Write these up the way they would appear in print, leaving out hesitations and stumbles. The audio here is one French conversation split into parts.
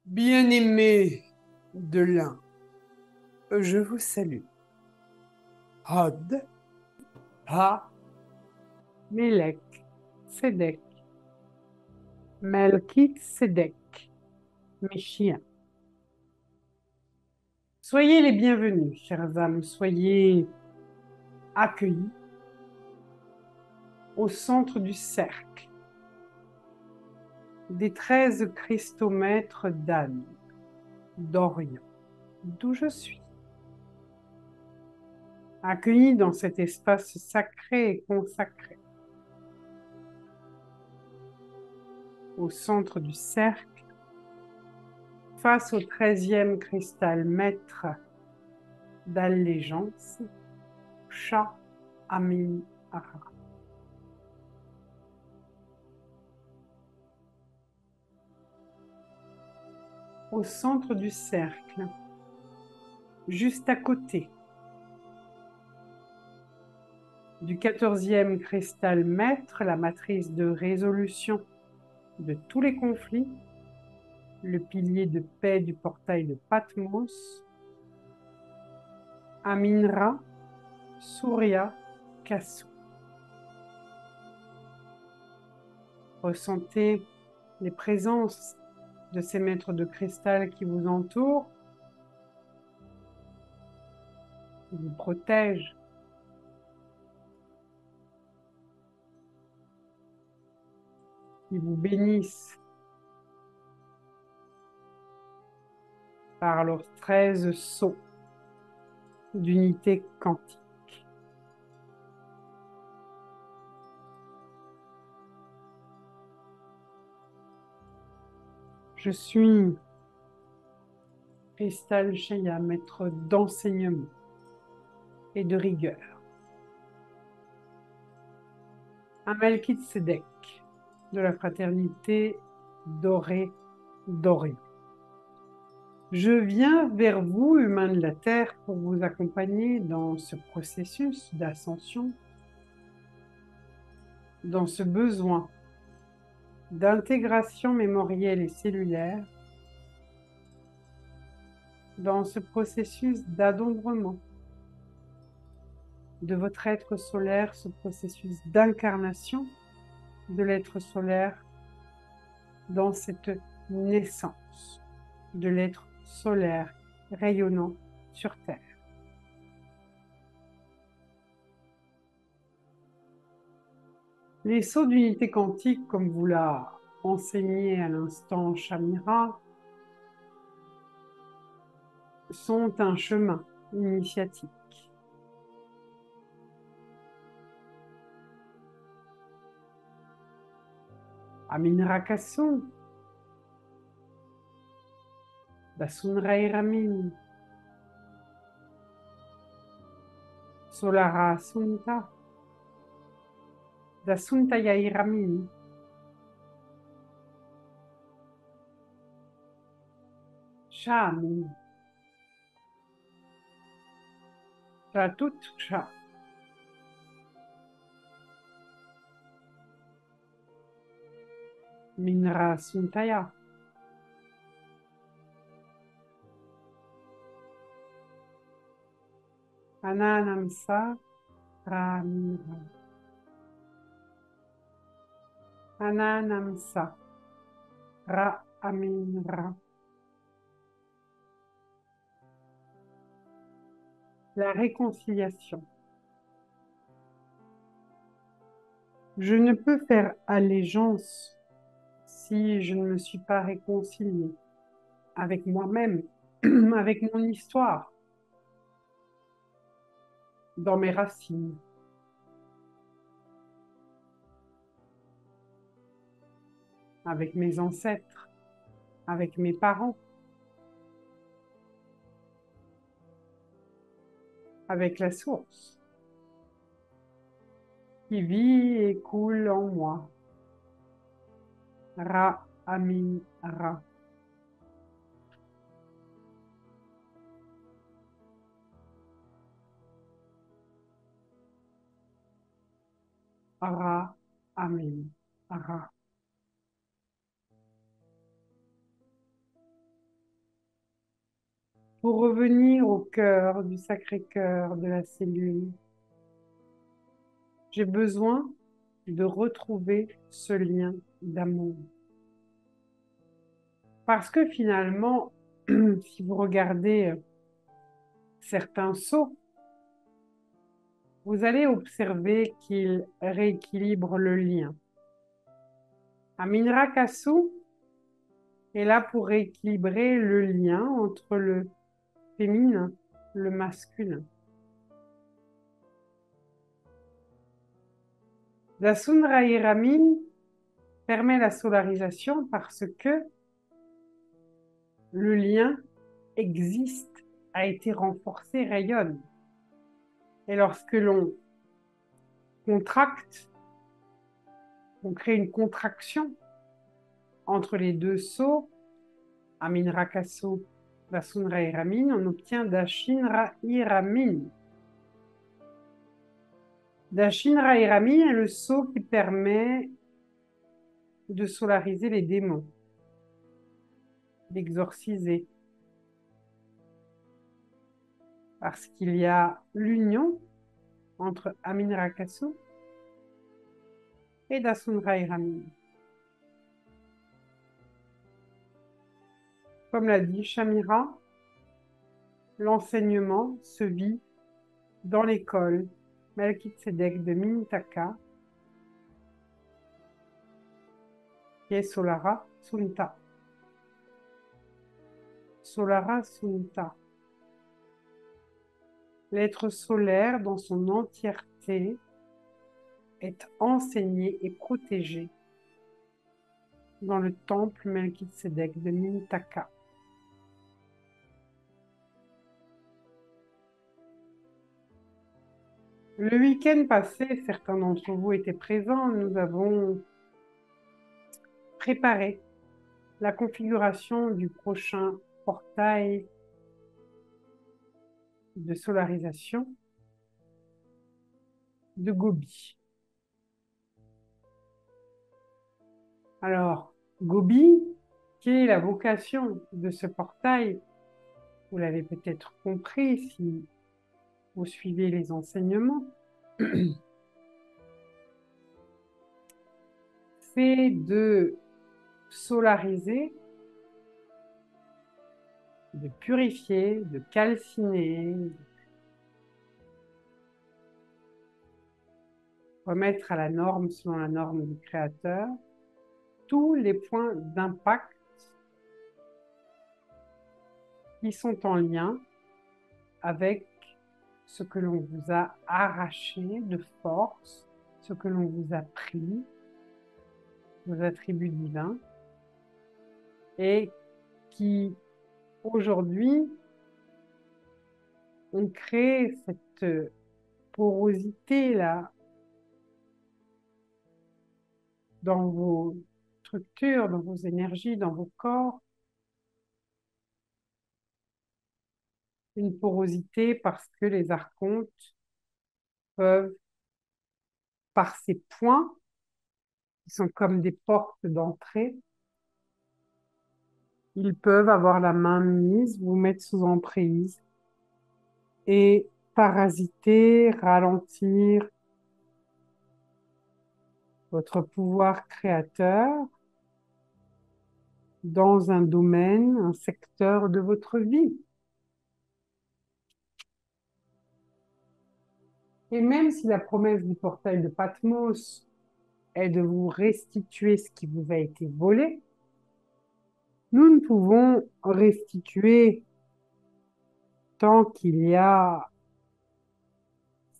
Bien-aimés de l'un, je vous salue. Hod, Ha, Melech, Sédek, Melkit Sédek, mes chiens. Soyez les bienvenus, chères âmes, soyez accueillis au centre du cercle des 13 cristomètres d'Anne, d'Orient, d'où je suis. Accueillis dans cet espace sacré et consacré, au centre du cercle, face au 13e cristal maître d'allégeance, Sha Amin Ara. Au centre du cercle, juste à côté du 14e cristal maître, la matrice de résolution de tous les conflits, le pilier de paix du portail de Patmos, Aminra, Surya, Kasu. Ressentez les présences de ces maîtres de cristal qui vous entourent, qui vous protègent, qui vous bénissent par leurs 13 sceaux d'unité quantique. Je suis Cristal Shaya, maître d'enseignement et de rigueur. Un Melchizedek de la fraternité dorée d'Orient. Je viens vers vous, humains de la Terre, pour vous accompagner dans ce processus d'ascension, dans ce besoin d'intégration mémorielle et cellulaire, dans ce processus d'adombrement de votre être solaire, ce processus d'incarnation de l'être solaire dans cette naissance de l'être solaire rayonnant sur Terre. Les sauts d'unité quantique, comme vous l'a enseigné à l'instant Shamira, sont un chemin initiatique. Aminra Kasson, Dasunrai Ramin, Solara Sunta, Dasuntayai Ramin, Shamin, Shatut Sha, Minra Suntaya, Ananamsa Raminra, Ananamsa Ra Aminra. La réconciliation. Je ne peux faire allégeance si je ne me suis pas réconcilié avec moi-même, avec mon histoire, dans mes racines, avec mes ancêtres, avec mes parents, avec la source qui vit et coule en moi. Ra, Amin, Ra. Ra, Amin, Ra. pour revenir au cœur du Sacré-Cœur de la cellule. J'ai besoin de retrouver ce lien d'amour. Parce que finalement, si vous regardez certains sceaux, vous allez observer qu'ils rééquilibrent le lien. Aminra Kassou est là pour rééquilibrer le lien entre le féminin, le masculin. La Sundra Hiramin permet la solarisation parce que le lien existe, a été renforcé, rayonne. Et lorsque l'on contracte, on crée une contraction entre les deux sceaux, Aminra Kassou, Vasundra Hiramin, on obtient Dashinra Hiramin. Dashinra Hiramin est le sceau qui permet de solariser les démons, d'exorciser. Parce qu'il y a l'union entre Aminra Kassou et Dasundra Hiramin. Comme l'a dit Shamira, l'enseignement se vit dans l'école Melchizedek de Mintaka, qui est Solara Sunta. Solara Sunta. L'être solaire dans son entièreté est enseigné et protégé dans le temple Melchizedek de Mintaka. Le week-end passé, certains d'entre vous étaient présents, nous avons préparé la configuration du prochain portail de solarisation de Gobi. Alors, Gobi, quelle est la vocation de ce portail? Vous l'avez peut-être compris si vous suivez les enseignements. C'est de solariser, de purifier, de calciner, remettre à la norme, selon la norme du Créateur, tous les points d'impact qui sont en lien avec ce que l'on vous a arraché de force, ce que l'on vous a pris, vos attributs divins, et qui, aujourd'hui, ont créé cette porosité-là dans vos structures, dans vos énergies, dans vos corps. Une porosité parce que les archontes peuvent, par ces points, qui sont comme des portes d'entrée, ils peuvent avoir la main mise, vous mettre sous emprise et parasiter, ralentir votre pouvoir créateur dans un domaine, un secteur de votre vie. Et même si la promesse du portail de Patmos est de vous restituer ce qui vous a été volé, nous ne pouvons restituer tant qu'il y a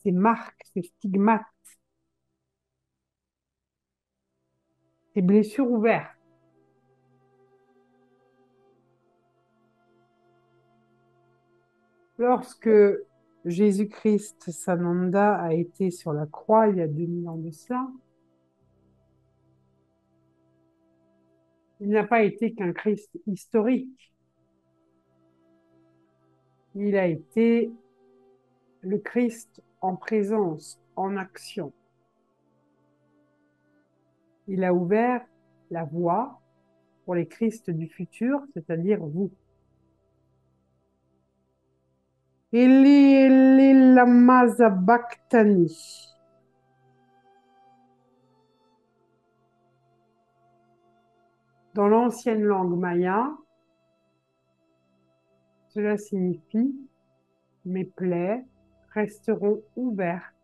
ces marques, ces stigmates, ces blessures ouvertes. Lorsque Jésus-Christ Sananda a été sur la croix il y a 2000 ans de cela, il n'a pas été qu'un Christ historique. Il a été le Christ en présence, en action. Il a ouvert la voie pour les Christ du futur, c'est-à-dire vous. Eli, Eli, lama sabachthani. Dans l'ancienne langue maya, cela signifie mes plaies resteront ouvertes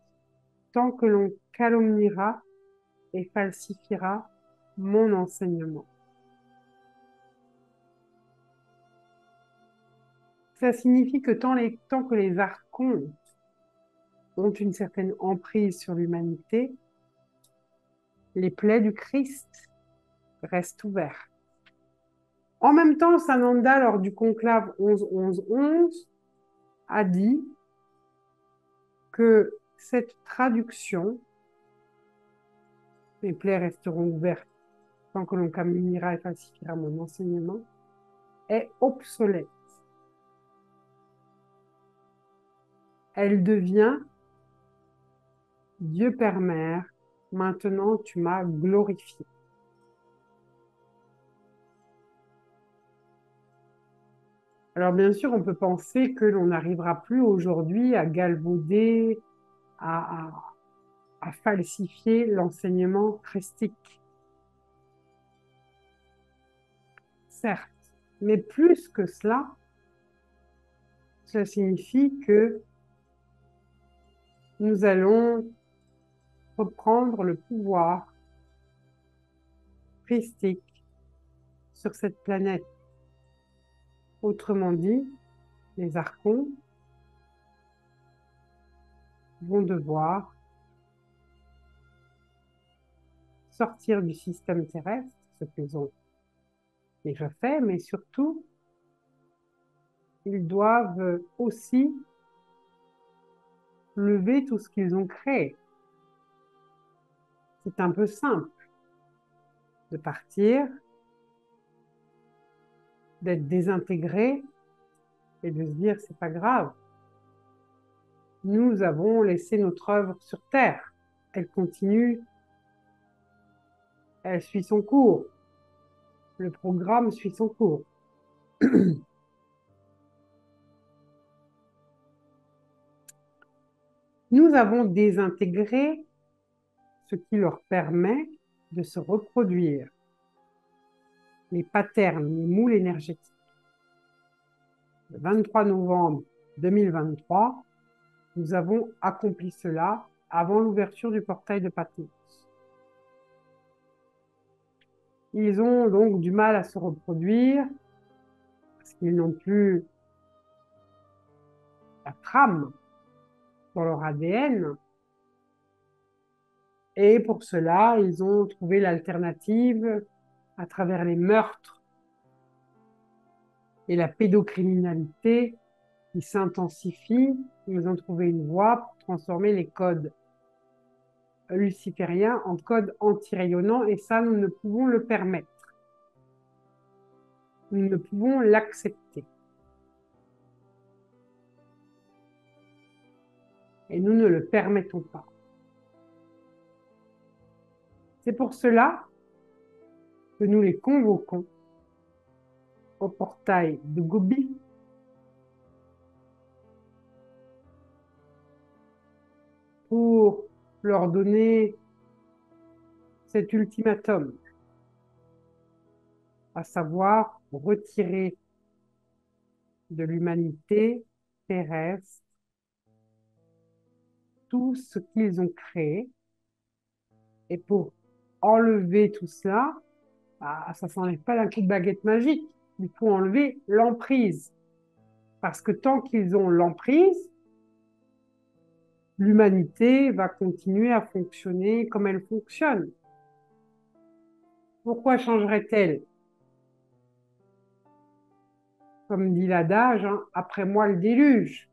tant que l'on calomniera et falsifiera mon enseignement. Ça signifie que tant que les archontes ont une certaine emprise sur l'humanité, les plaies du Christ restent ouvertes. En même temps, Sananda, lors du conclave 11-11-11, a dit que cette traduction, les plaies resteront ouvertes tant que l'on calomniera et falsifiera mon enseignement, est obsolète. Elle devient Dieu Père Mère, maintenant tu m'as glorifié. Alors bien sûr, on peut penser que l'on n'arrivera plus aujourd'hui à galvauder, à, à falsifier l'enseignement christique. Certes, mais plus que cela signifie que nous allons reprendre le pouvoir christique sur cette planète. Autrement dit, les archons vont devoir sortir du système terrestre, ce qu'ils ont déjà fait, mais surtout, ils doivent aussi lever tout ce qu'ils ont créé. C'est un peu simple de partir, d'être désintégré et de se dire c'est pas grave. Nous avons laissé notre œuvre sur Terre. Elle continue, elle suit son cours. Le programme suit son cours. Nous avons désintégré ce qui leur permet de se reproduire. Les patterns, les moules énergétiques. Le 23 novembre 2023, nous avons accompli cela avant l'ouverture du portail de Patmos. Ils ont donc du mal à se reproduire parce qu'ils n'ont plus la trame dans leur ADN. Et pour cela, ils ont trouvé l'alternative à travers les meurtres et la pédocriminalité qui s'intensifie. Ils ont trouvé une voie pour transformer les codes lucifériens en codes anti-rayonnants et ça, nous ne pouvons le permettre. Nous ne pouvons l'accepter. Et nous ne le permettons pas. C'est pour cela que nous les convoquons au portail de Gobi pour leur donner cet ultimatum, à savoir retirer de l'humanité terrestre tout ce qu'ils ont créé. Et pour enlever tout cela, ça ne s'enlève pas d'un coup de baguette magique. Il faut enlever l'emprise. Parce que tant qu'ils ont l'emprise, l'humanité va continuer à fonctionner comme elle fonctionne. Pourquoi changerait-elle? Comme dit l'adage, hein, après moi le déluge.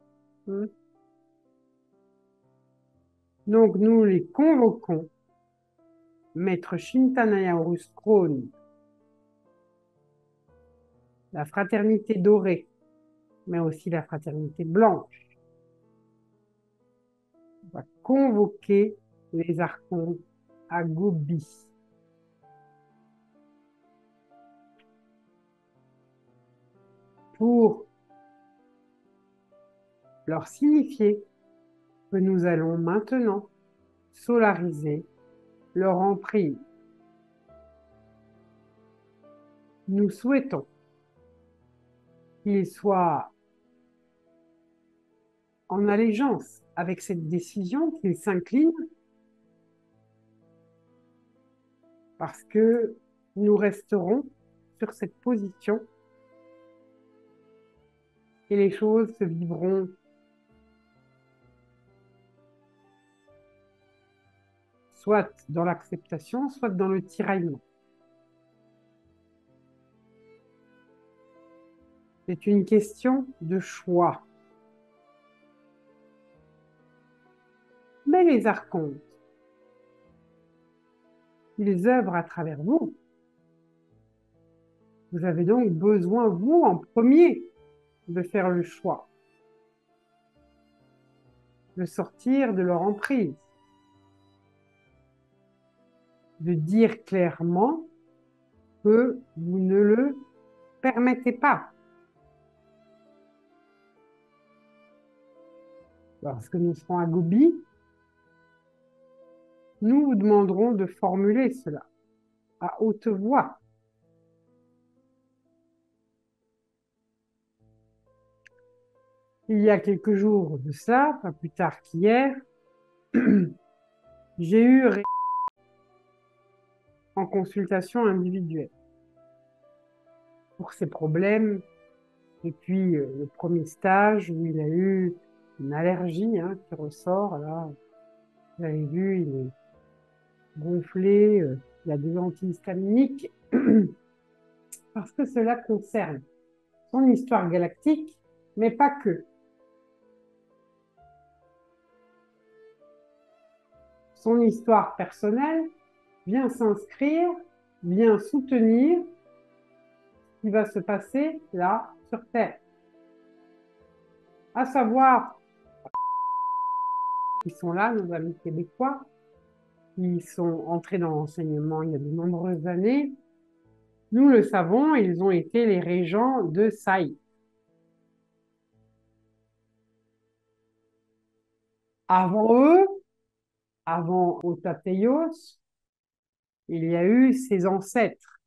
Donc nous les convoquons, Maître Shintanaya Horus Krone, la fraternité dorée, mais aussi la fraternité blanche, va convoquer les archontes à Gobi. Pour leur signifier que nous allons maintenant solariser leur emprise. Nous souhaitons qu'ils soient en allégeance avec cette décision, qu'ils s'inclinent, parce que nous resterons sur cette position et les choses se vivront soit dans l'acceptation, soit dans le tiraillement. C'est une question de choix. Mais les archontes, ils œuvrent à travers vous. Vous avez donc besoin, vous, en premier, de faire le choix, de sortir de leur emprise, de dire clairement que vous ne le permettez pas. Lorsque nous serons à Gobi, nous vous demanderons de formuler cela à haute voix. Il y a quelques jours de ça, pas plus tard qu'hier, j'ai eu en consultation individuelle pour ses problèmes depuis le premier stage où il a eu une allergie qui ressort. Là, vous avez vu, il est gonflé, il a des antihistaminiques parce que cela concerne son histoire galactique, mais pas que. Son histoire personnelle vient s'inscrire, vient soutenir ce qui va se passer là, sur Terre. À savoir, qui sont là, nos amis québécois, qui sont entrés dans l'enseignement il y a de nombreuses années. Nous le savons, ils ont été les régents de Saï. Avant eux, avant Otateyos, il y a eu ses ancêtres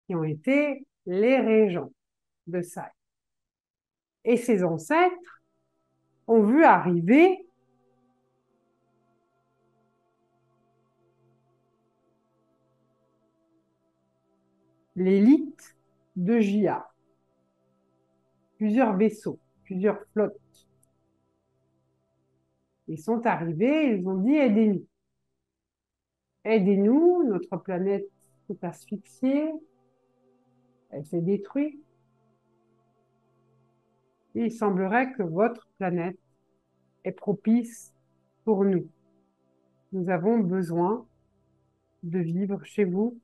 qui ont été les régents de Saï. Et ses ancêtres ont vu arriver l'élite de Jia. Plusieurs vaisseaux, plusieurs flottes. Ils sont arrivés, ils ont dit aidez-nous. Aidez-nous, notre planète est asphyxiée, elle s'est détruite. Il semblerait que votre planète est propice pour nous. Nous avons besoin de vivre chez vous.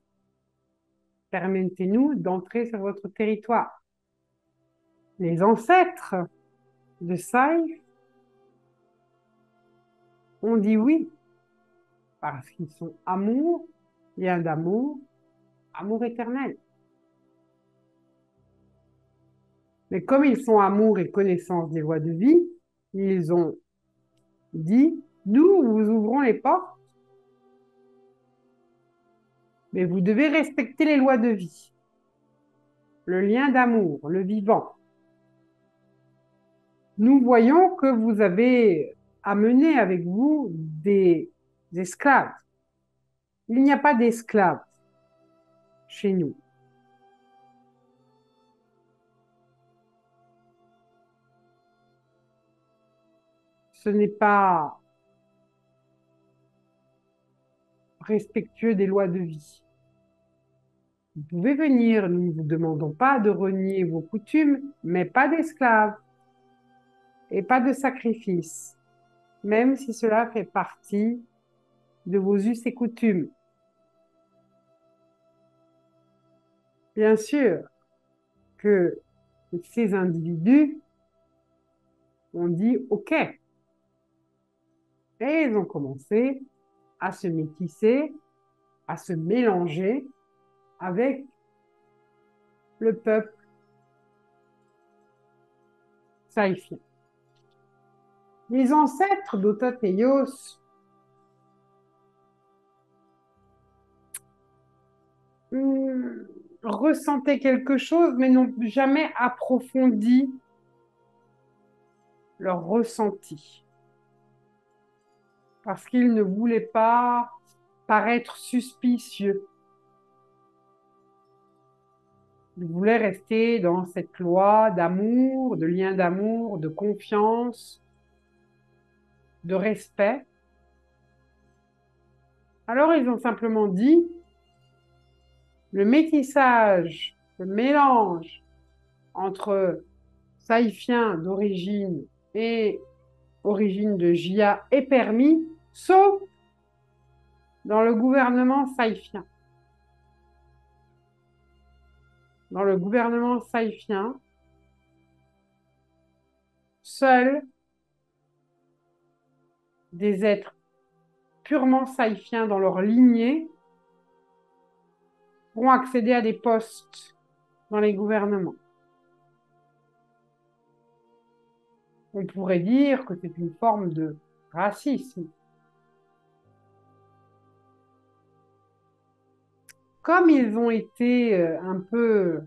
Permettez-nous d'entrer sur votre territoire. Les ancêtres de Saï ont dit oui, parce qu'ils sont amour, lien d'amour, amour éternel. Mais comme ils sont amour et connaissance des lois de vie, ils ont dit, nous vous ouvrons les portes, mais vous devez respecter les lois de vie, le lien d'amour, le vivant. Nous voyons que vous avez amené avec vous des esclaves. Il n'y a pas d'esclaves chez nous. Ce n'est pas respectueux des lois de vie. Vous pouvez venir, nous ne vous demandons pas de renier vos coutumes, mais pas d'esclaves et pas de sacrifices, même si cela fait partie de vos us et coutumes. Bien sûr que ces individus ont dit OK. Et ils ont commencé à se métisser, à se mélanger avec le peuple saïfien. Les ancêtres d'Ototeios ressentaient quelque chose, mais n'ont jamais approfondi leur ressenti, parce qu'ils ne voulaient pas paraître suspicieux. Ils voulaient rester dans cette loi d'amour, de lien d'amour, de confiance, de respect. Alors ils ont simplement dit, le métissage, le mélange entre saïfien d'origine et origine de Jia est permis, sauf dans le gouvernement saïfien. Dans le gouvernement saïfien, seuls des êtres purement saïfiens dans leur lignée pourront accéder à des postes dans les gouvernements. On pourrait dire que c'est une forme de racisme. Comme ils ont été un peu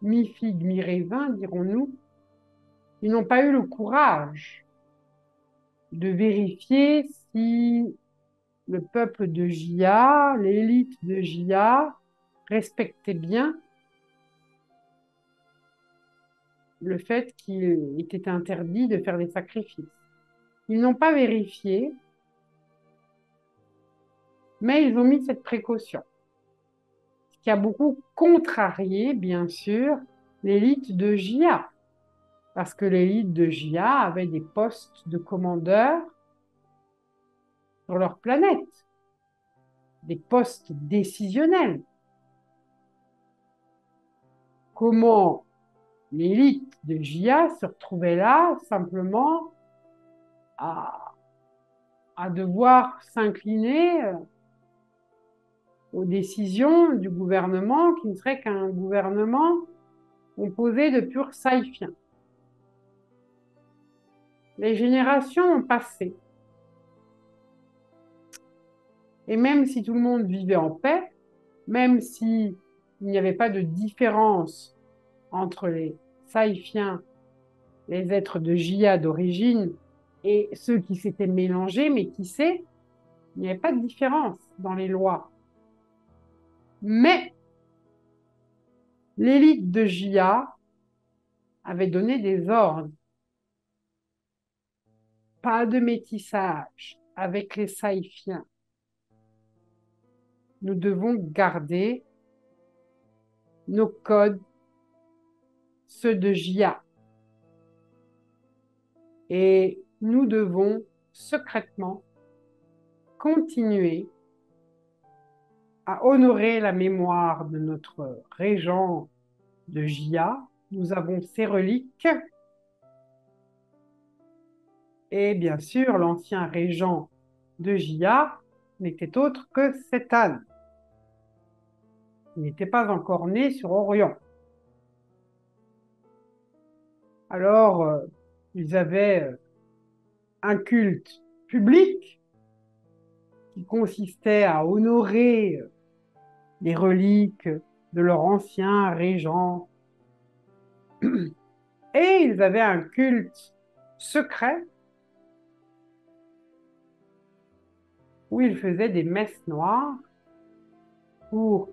mi-figue, mi-raisin, dirons-nous, ils n'ont pas eu le courage de vérifier si le peuple de Jia, l'élite de Jia, respectait bien le fait qu'il était interdit de faire des sacrifices. Ils n'ont pas vérifié, mais ils ont mis cette précaution, ce qui a beaucoup contrarié, bien sûr, l'élite de Jia, parce que l'élite de Jia avait des postes de commandeurs sur leur planète, des postes décisionnels. Comment l'élite de Jia se retrouvait là simplement à, à devoir s'incliner aux décisions du gouvernement qui ne serait qu'un gouvernement composé de purs saïfiens. Les générations ont passé. Et même si tout le monde vivait en paix, même s'il n'y avait pas de différence entre les saïfiens, les êtres de Jia d'origine, et ceux qui s'étaient mélangés, mais qui sait, il n'y avait pas de différence dans les lois. Mais l'élite de Jia avait donné des ordres. Pas de métissage avec les saïfiens. Nous devons garder nos codes, ceux de Jia. Et nous devons secrètement continuer à honorer la mémoire de notre régent de Jia. Nous avons ses reliques. Et bien sûr, l'ancien régent de Jia n'était autre que Setan. Il n'était pas encore né sur Orion. Alors, ils avaient un culte public qui consistait à honorer les reliques de leur ancien régent. Et ils avaient un culte secret où ils faisaient des messes noires pour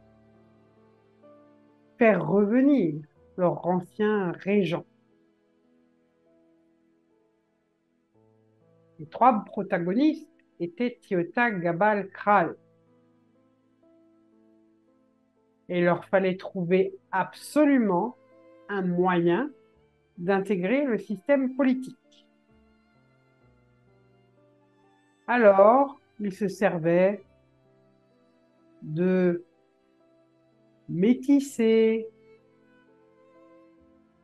faire revenir leur ancien régent. Les trois protagonistes étaient Tiota, Gabal, Kral. Et il leur fallait trouver absolument un moyen d'intégrer le système politique. Alors, ils se servaient de métisser,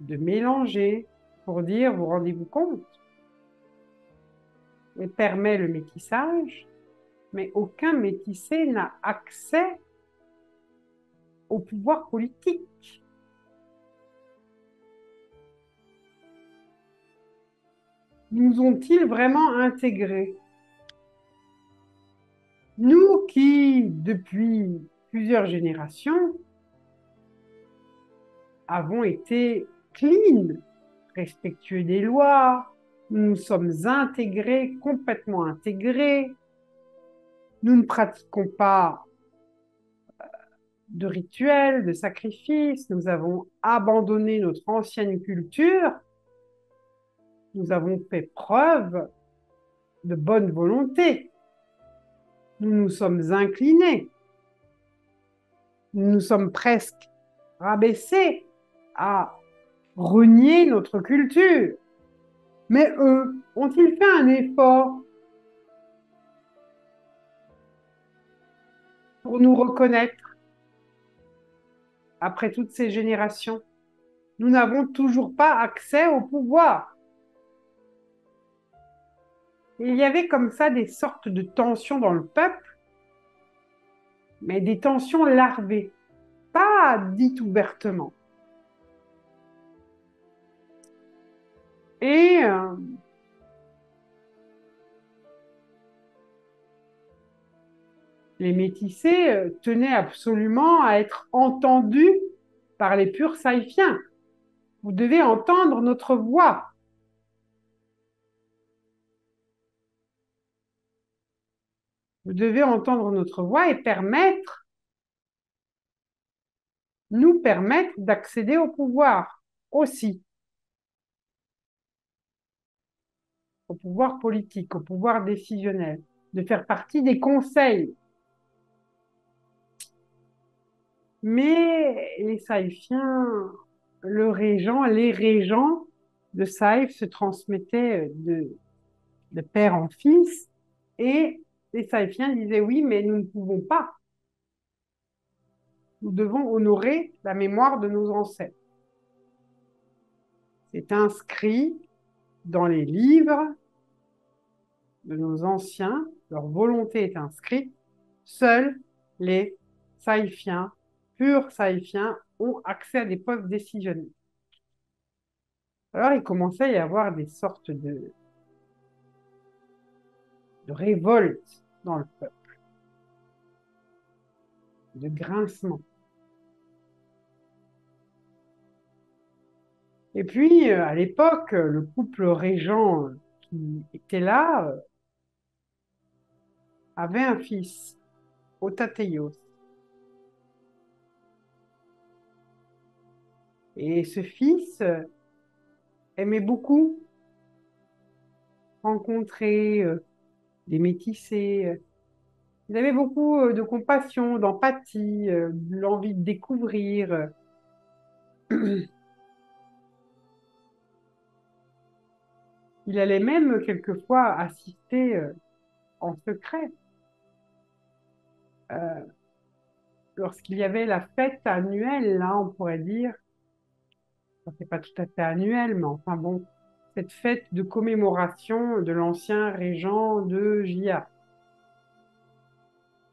de mélanger, pour dire, vous rendez-vous compte, on permet le métissage, mais aucun métissé n'a accès au pouvoir politique. nous ont-ils vraiment intégrés? Nous qui, depuis plusieurs générations, avons été clean, respectueux des lois, nous nous sommes intégrés, complètement intégrés, nous ne pratiquons pas de rituels, de sacrifices, nous avons abandonné notre ancienne culture, nous avons fait preuve de bonne volonté, nous nous sommes inclinés, nous nous sommes presque rabaissés à renier notre culture. Mais eux, ont-ils fait un effort pour nous reconnaître après toutes ces générations? Nous n'avons toujours pas accès au pouvoir. Et il y avait comme ça des sortes de tensions dans le peuple, mais des tensions larvées, pas dites ouvertement. Et les métissés tenaient absolument à être entendus par les purs saïfiens. Vous devez entendre notre voix. Vous devez entendre notre voix et nous permettre d'accéder au pouvoir aussi, au pouvoir politique, au pouvoir décisionnel, de faire partie des conseils. Mais les Saïfiens, les régents de Saïf se transmettaient de père en fils et les Saïfiens disaient oui, mais nous ne pouvons pas. Nous devons honorer la mémoire de nos ancêtres. C'est inscrit dans les livres de nos anciens, leur volonté est inscrite. Seuls les Saïfiens, purs Saïfiens, ont accès à des postes décisionnels. Alors il commençait à y avoir des sortes de révolte dans le peuple, de grincement. Et puis, à l'époque, le couple régent qui était là avait un fils, Otateios. Et ce fils aimait beaucoup rencontrer des métissés. Il avait beaucoup de compassion, d'empathie, de l'envie de découvrir. Il allait même quelquefois assister en secret lorsqu'il y avait la fête annuelle, là, on pourrait dire, c'est pas tout à fait annuel, mais enfin bon, cette fête de commémoration de l'ancien régent de Jia.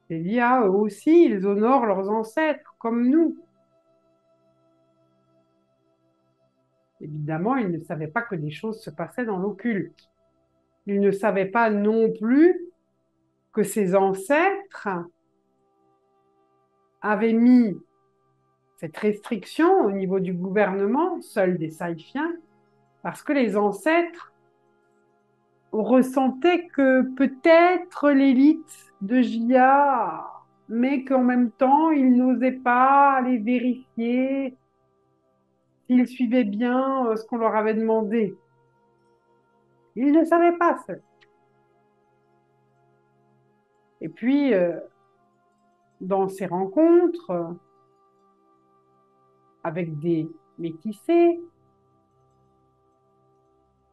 Et Jia, eux aussi, ils honorent leurs ancêtres, comme nous. Évidemment, ils ne savaient pas que des choses se passaient dans l'occulte. Ils ne savaient pas non plus que ces ancêtres avaient mis cette restriction au niveau du gouvernement, seuls des Saïfiens, parce que les ancêtres ressentaient que peut-être l'élite de Jia, mais qu'en même temps, ils n'osaient pas aller vérifier s'ils suivaient bien ce qu'on leur avait demandé. Ils ne savaient pas ça. Et puis, dans ces rencontres avec des métissés,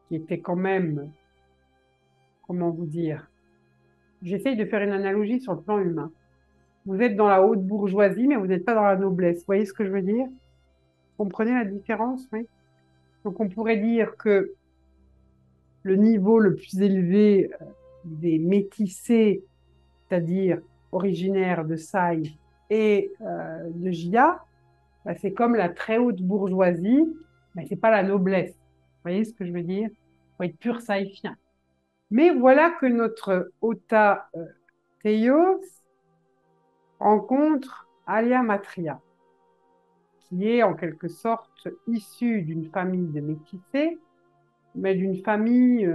qui étaient quand même, comment vous dire, j'essaye de faire une analogie sur le plan humain. Vous êtes dans la haute bourgeoisie, mais vous n'êtes pas dans la noblesse. Vous voyez ce que je veux dire? Vous comprenez la différence, oui? Donc on pourrait dire que le niveau le plus élevé des métissés, c'est-à-dire originaires de Saï et de Jia, bah, c'est comme la très haute bourgeoisie, mais c'est pas la noblesse. Vous voyez ce que je veux dire? faut être pur saïfien. Mais voilà que notre Ota Théos rencontre Alia Matria, qui est en quelque sorte issue d'une famille de métissés, mais d'une famille,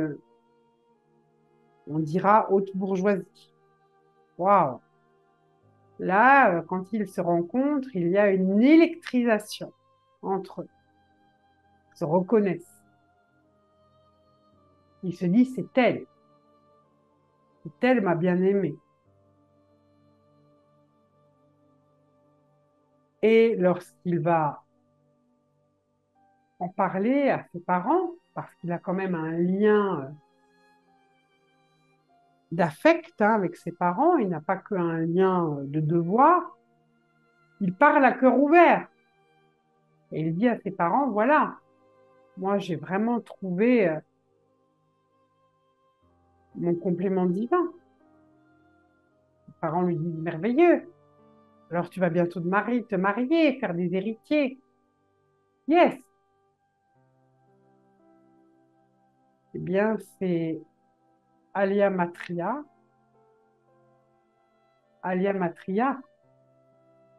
on dira, haute bourgeoisie. Waouh! Là, quand ils se rencontrent, il y a une électrisation entre eux. Ils se reconnaissent. Ils se disent, c'est elle m'a bien aimé. Et lorsqu'il va en parler à ses parents, parce qu'il a quand même un lien d'affect avec ses parents, il n'a pas qu'un lien de devoir, il parle à cœur ouvert. Et il dit à ses parents, voilà, moi j'ai vraiment trouvé mon complément divin. Les parents lui disent, merveilleux, alors tu vas bientôt te marier, faire des héritiers. Yes. Eh bien, c'est Alia Matria. Alia Matria,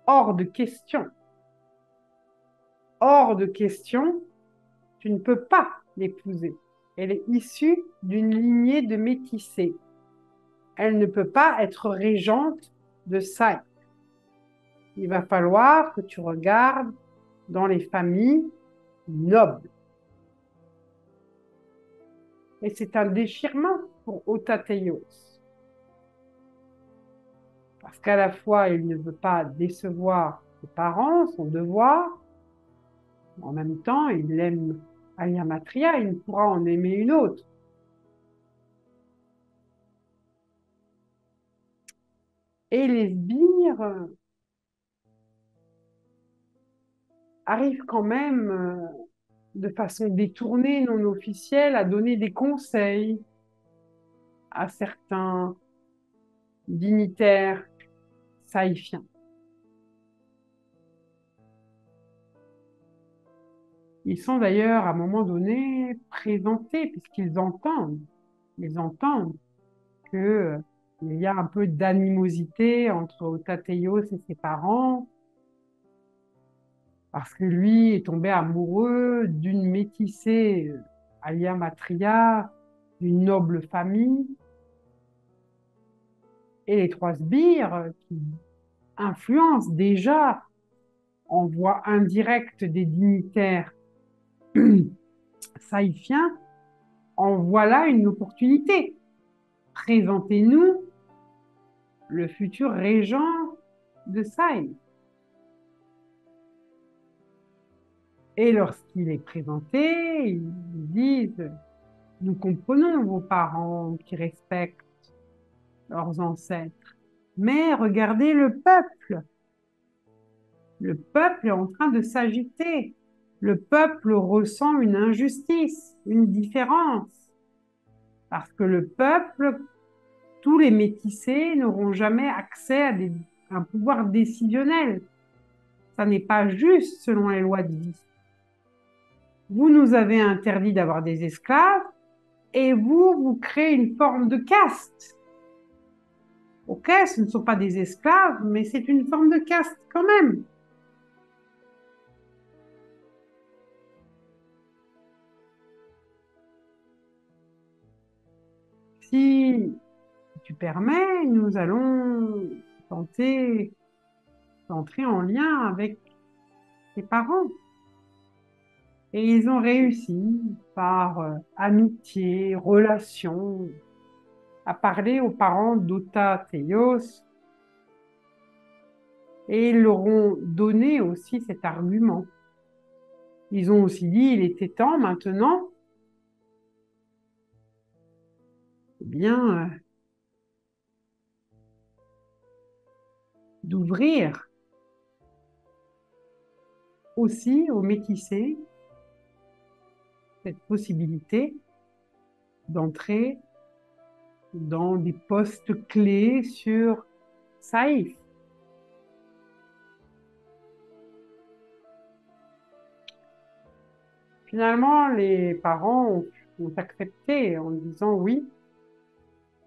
hors de question. Hors de question, tu ne peux pas l'épouser. Elle est issue d'une lignée de métissés. Elle ne peut pas être régente de ça. Il va falloir que tu regardes dans les familles nobles. Et c'est un déchirement pour Otateios. Parce qu'à la fois, il ne veut pas décevoir ses parents, son devoir. En même temps, il aime Ayamatria, il ne pourra en aimer une autre. Et les sbires arrivent quand même de façon détournée, non officielle, à donner des conseils à certains dignitaires saïfiens. Ils sont d'ailleurs à un moment donné présentés, puisqu'ils entendent, ils entendent que il y a un peu d'animosité entre Otateios et ses parents, parce que lui est tombé amoureux d'une métissée, Alia Matria, d'une noble famille, et les trois sbires qui influencent déjà en voie indirecte des dignitaires saïfiens, en voilà une opportunité. Présentez-nous le futur régent de Saï. Et lorsqu'il est présenté, ils disent, nous comprenons vos parents qui respectent leurs ancêtres, mais regardez le peuple. Le peuple est en train de s'agiter. Le peuple ressent une injustice, une différence. Parce que le peuple, tous les métissés n'auront jamais accès à un pouvoir décisionnel. Ça n'est pas juste selon les lois de vie. Vous nous avez interdit d'avoir des esclaves et vous créez une forme de caste. Ok, ce ne sont pas des esclaves, mais c'est une forme de caste quand même. Si tu permets, nous allons tenter d'entrer en lien avec tes parents. Et ils ont réussi par amitié, relation, à parler aux parents d'Ota Théos et ils leur ont donné aussi cet argument. Ils ont aussi dit il était temps maintenant eh bien, d'ouvrir aussi aux métissés cette possibilité d'entrer dans des postes clés sur Saïf. Finalement, les parents ont ont accepté en disant oui,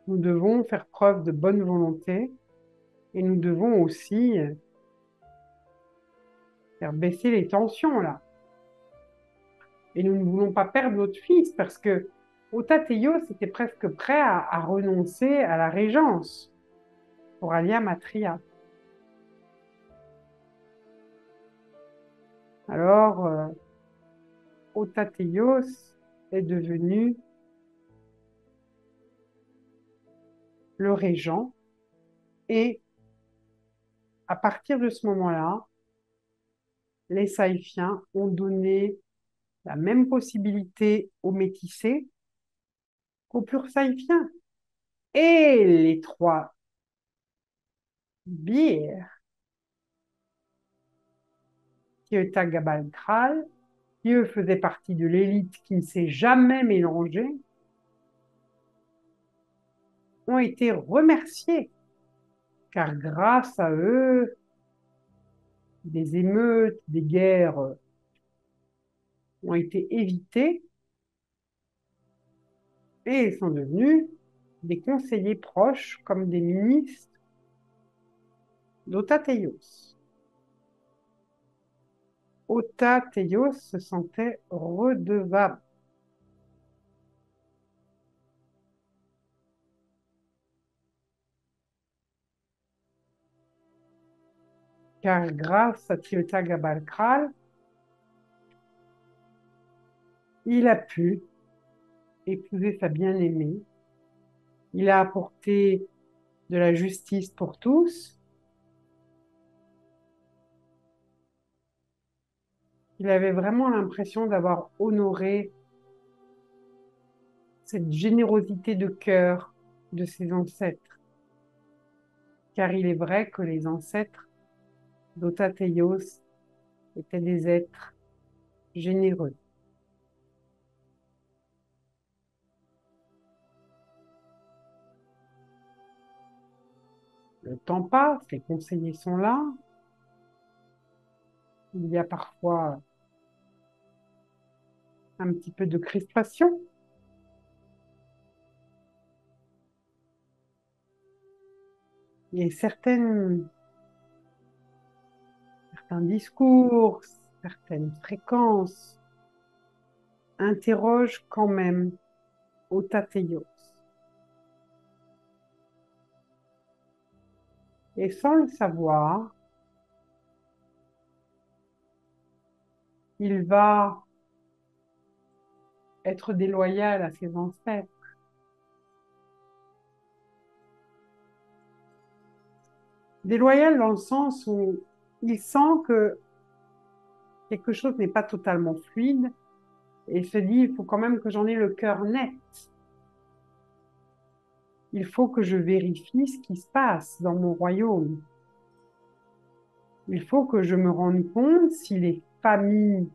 nous devons faire preuve de bonne volonté et nous devons aussi faire baisser les tensions là. Et nous ne voulons pas perdre notre fils parce que Otateyos était presque prêt à renoncer à la régence pour Alia Matria. Alors, Otateyos est devenu le régent et à partir de ce moment-là, les Saïfiens ont donné la même possibilité aux métissés qu'aux purs Saïfiens. Et les trois bières, Tieta Gabal Kral, qui eux faisaient partie de l'élite qui ne s'est jamais mélangée, ont été remerciés, car grâce à eux, des émeutes, des guerres ont été évitées et ils sont devenus des conseillers proches comme des ministres d'Otateyos. Otateyos se sentait redevable. Car grâce à Tiota Gabal Kral, il a pu épouser sa bien-aimée. Il a apporté de la justice pour tous. Il avait vraiment l'impression d'avoir honoré cette générosité de cœur de ses ancêtres. Car il est vrai que les ancêtres d'Otateyos étaient des êtres généreux. Le temps passe, les conseillers sont là. Il y a parfois un petit peu de crispation. Et certains discours, certaines fréquences interrogent quand même Otateyos. Et sans le savoir, il va être déloyal à ses ancêtres. Déloyal dans le sens où il sent que quelque chose n'est pas totalement fluide et il se dit, il faut quand même que j'en ai le cœur net. Il faut que je vérifie ce qui se passe dans mon royaume. Il faut que je me rende compte si les familles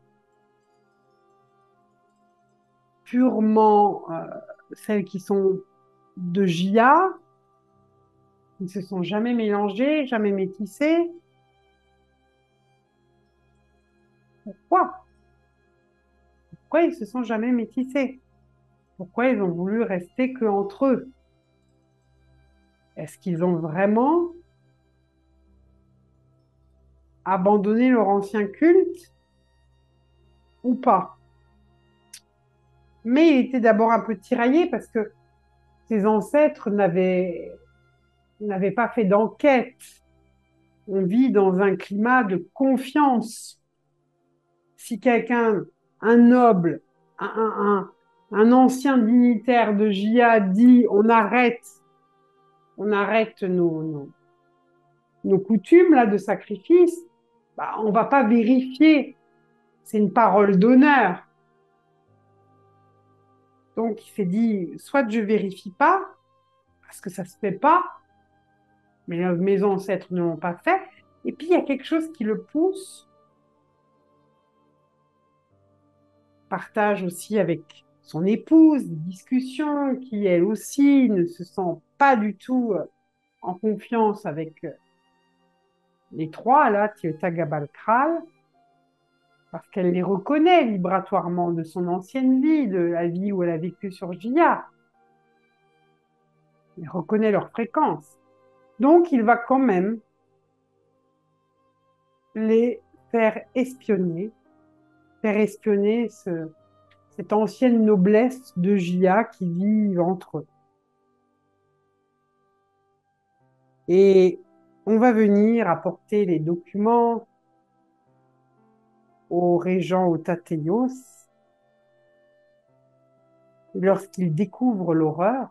purement celles qui sont de Jia, qui ne se sont jamais mélangées, jamais métissées. Pourquoi? Pourquoi ils se sont jamais métissés? Pourquoi ils ont voulu rester que entre eux? Est-ce qu'ils ont vraiment abandonné leur ancien culte ou pas? Mais il était d'abord un peu tiraillé parce que ses ancêtres n'avaient pas fait d'enquête. On vit dans un climat de confiance. Si quelqu'un, un noble, un ancien dignitaire de Jia dit on arrête nos coutumes là, de sacrifice, bah, on ne va pas vérifier. C'est une parole d'honneur. Donc il s'est dit, soit je vérifie pas, parce que ça se fait pas, mais mes ancêtres ne l'ont pas fait. Et puis il y a quelque chose qui le pousse, partage aussi avec son épouse des discussions qui, elle aussi, ne se sent pas du tout en confiance avec les trois, là, Tiota Gabal Kral. parce qu'elle les reconnaît vibratoirement de son ancienne vie, de la vie où elle a vécu sur Jia. Elle reconnaît leur fréquence. Donc, il va quand même les faire espionner cette ancienne noblesse de Jia qui vit entre eux. Et on va venir apporter les documents au régent Otateios. Lorsqu'il découvre l'horreur,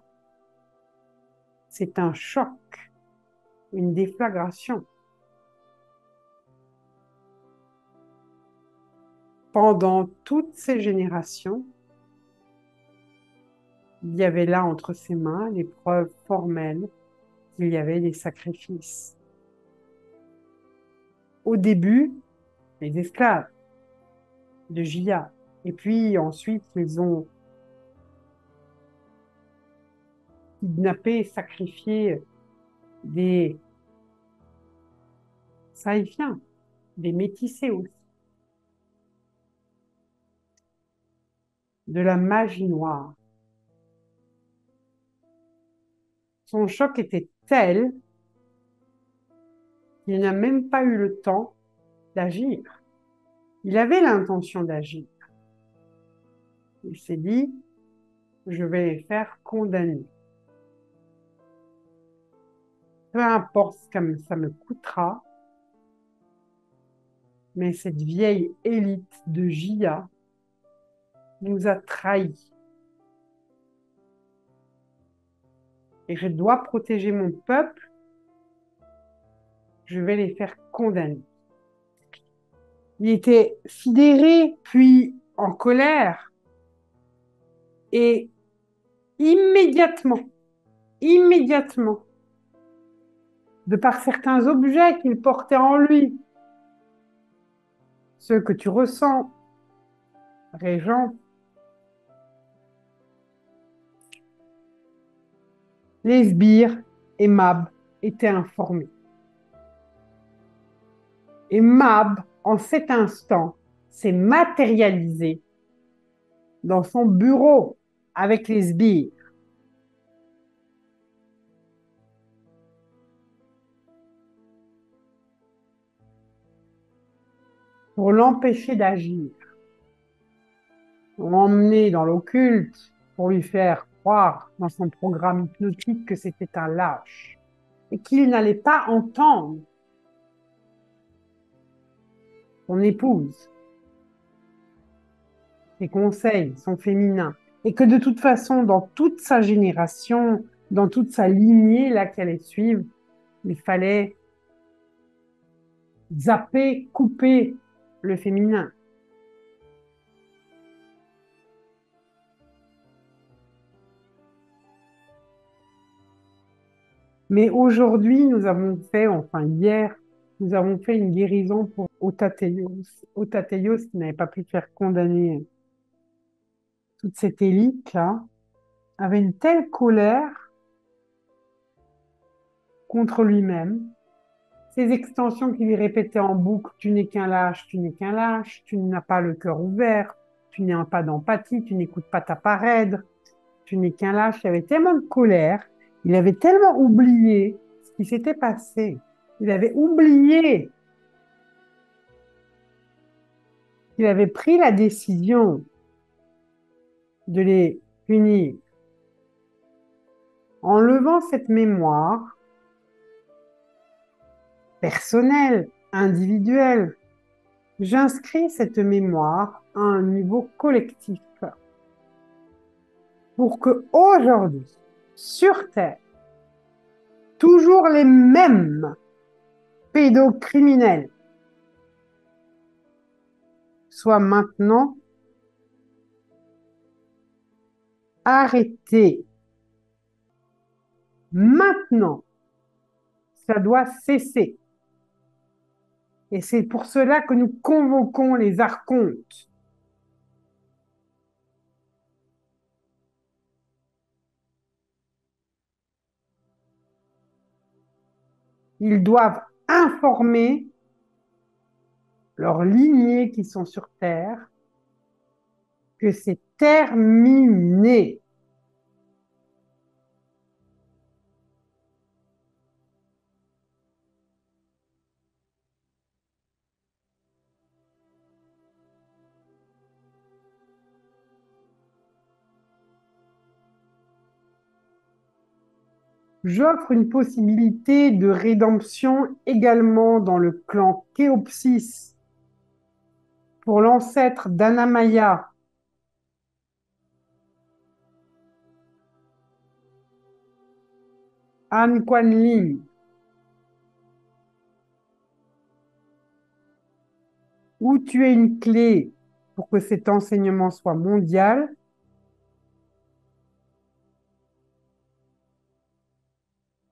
c'est un choc, une déflagration. Pendant toutes ces générations, il y avait là entre ses mains les preuves formelles qu'il y avait des sacrifices. Au début, les esclaves de Jia, et puis ensuite ils ont kidnappé et sacrifié des Saïfiens, des métissés aussi, de la magie noire. Son choc était tel qu'il n'a même pas eu le temps d'agir. Il avait l'intention d'agir. Il s'est dit, je vais les faire condamner. Peu importe ce que ça me coûtera, mais cette vieille élite de Jia nous a trahis. Et je dois protéger mon peuple, je vais les faire condamner. Il était sidéré, puis en colère, et immédiatement, de par certains objets qu'il portait en lui, ceux que tu ressens, Régent, les sbires et Mab étaient informés. Et Mab, en cet instant, s'est matérialisé dans son bureau avec les sbires. Pour l'empêcher d'agir. L'emmener dans l'occulte pour lui faire croire dans son programme hypnotique que c'était un lâche et qu'il n'allait pas entendre son épouse. Ses conseils sont féminins et que de toute façon, dans toute sa génération, dans toute sa lignée là qu'elle allait suivre, il fallait zapper, couper le féminin. Mais aujourd'hui, nous avons fait, enfin hier, nous avons fait une guérison pour Otateios. Otateios qui n'avait pas pu faire condamner toute cette élite-là, avait une telle colère contre lui-même, ces extensions qui lui répétaient en boucle, tu n'es qu'un lâche, tu n'es qu'un lâche, tu n'as pas le cœur ouvert, tu n'as pas d'empathie, tu n'écoutes pas ta parèdre, tu n'es qu'un lâche. Il avait tellement de colère, il avait tellement oublié ce qui s'était passé. Il avait oublié qu'il avait pris la décision de les punir. En levant cette mémoire personnelle, individuelle, j'inscris cette mémoire à un niveau collectif pour que aujourd'hui, sur Terre, toujours les mêmes pédocriminels soient maintenant arrêtés. Maintenant, ça doit cesser. Et c'est pour cela que nous convoquons les archontes. Ils doivent informer leurs lignées qui sont sur Terre, que c'est terminé. J'offre une possibilité de rédemption également dans le clan Kéopsis pour l'ancêtre d'Anamaya, An Kuan Yin, où tu es une clé pour que cet enseignement soit mondial,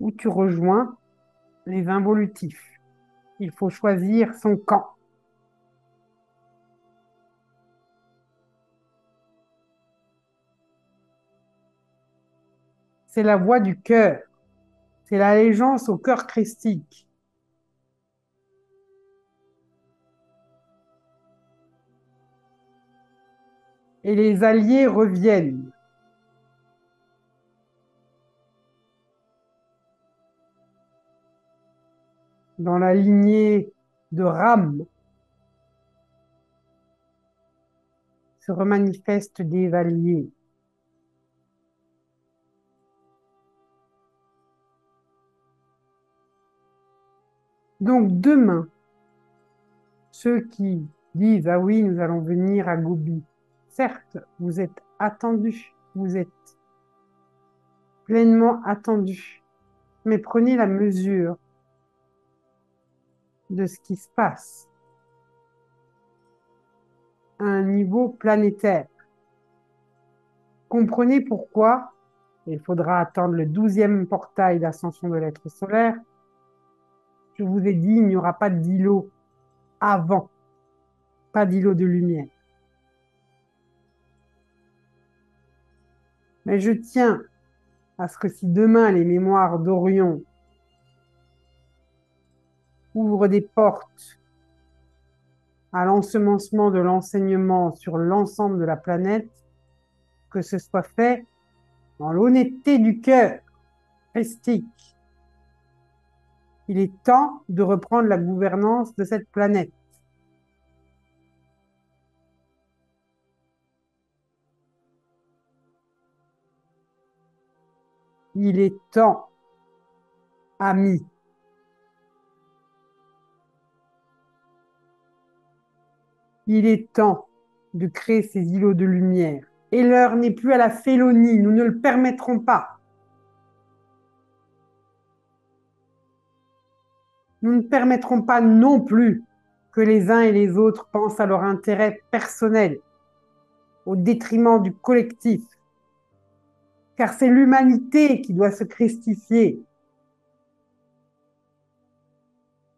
où tu rejoins les involutifs. Il faut choisir son camp. C'est la voix du cœur, c'est l'allégeance au cœur christique. Et les alliés reviennent. Dans la lignée de Ram se remanifestent des alliés. Donc demain, ceux qui disent ah oui, nous allons venir à Gobi, certes, vous êtes attendus, vous êtes pleinement attendus, mais prenez la mesure de ce qui se passe à un niveau planétaire. Comprenez pourquoi il faudra attendre le 12e portail d'ascension de l'être solaire. Je vous ai dit, il n'y aura pas d'îlot avant, pas d'îlot de lumière. Mais je tiens à ce que si demain les mémoires d'Orion ouvrent des portes à l'ensemencement de l'enseignement sur l'ensemble de la planète, que ce soit fait dans l'honnêteté du cœur christique. Il est temps de reprendre la gouvernance de cette planète. Il est temps, amis. Il est temps de créer ces îlots de lumière. Et l'heure n'est plus à la félonie, nous ne le permettrons pas. Nous ne permettrons pas non plus que les uns et les autres pensent à leur intérêt personnel au détriment du collectif. Car c'est l'humanité qui doit se christifier.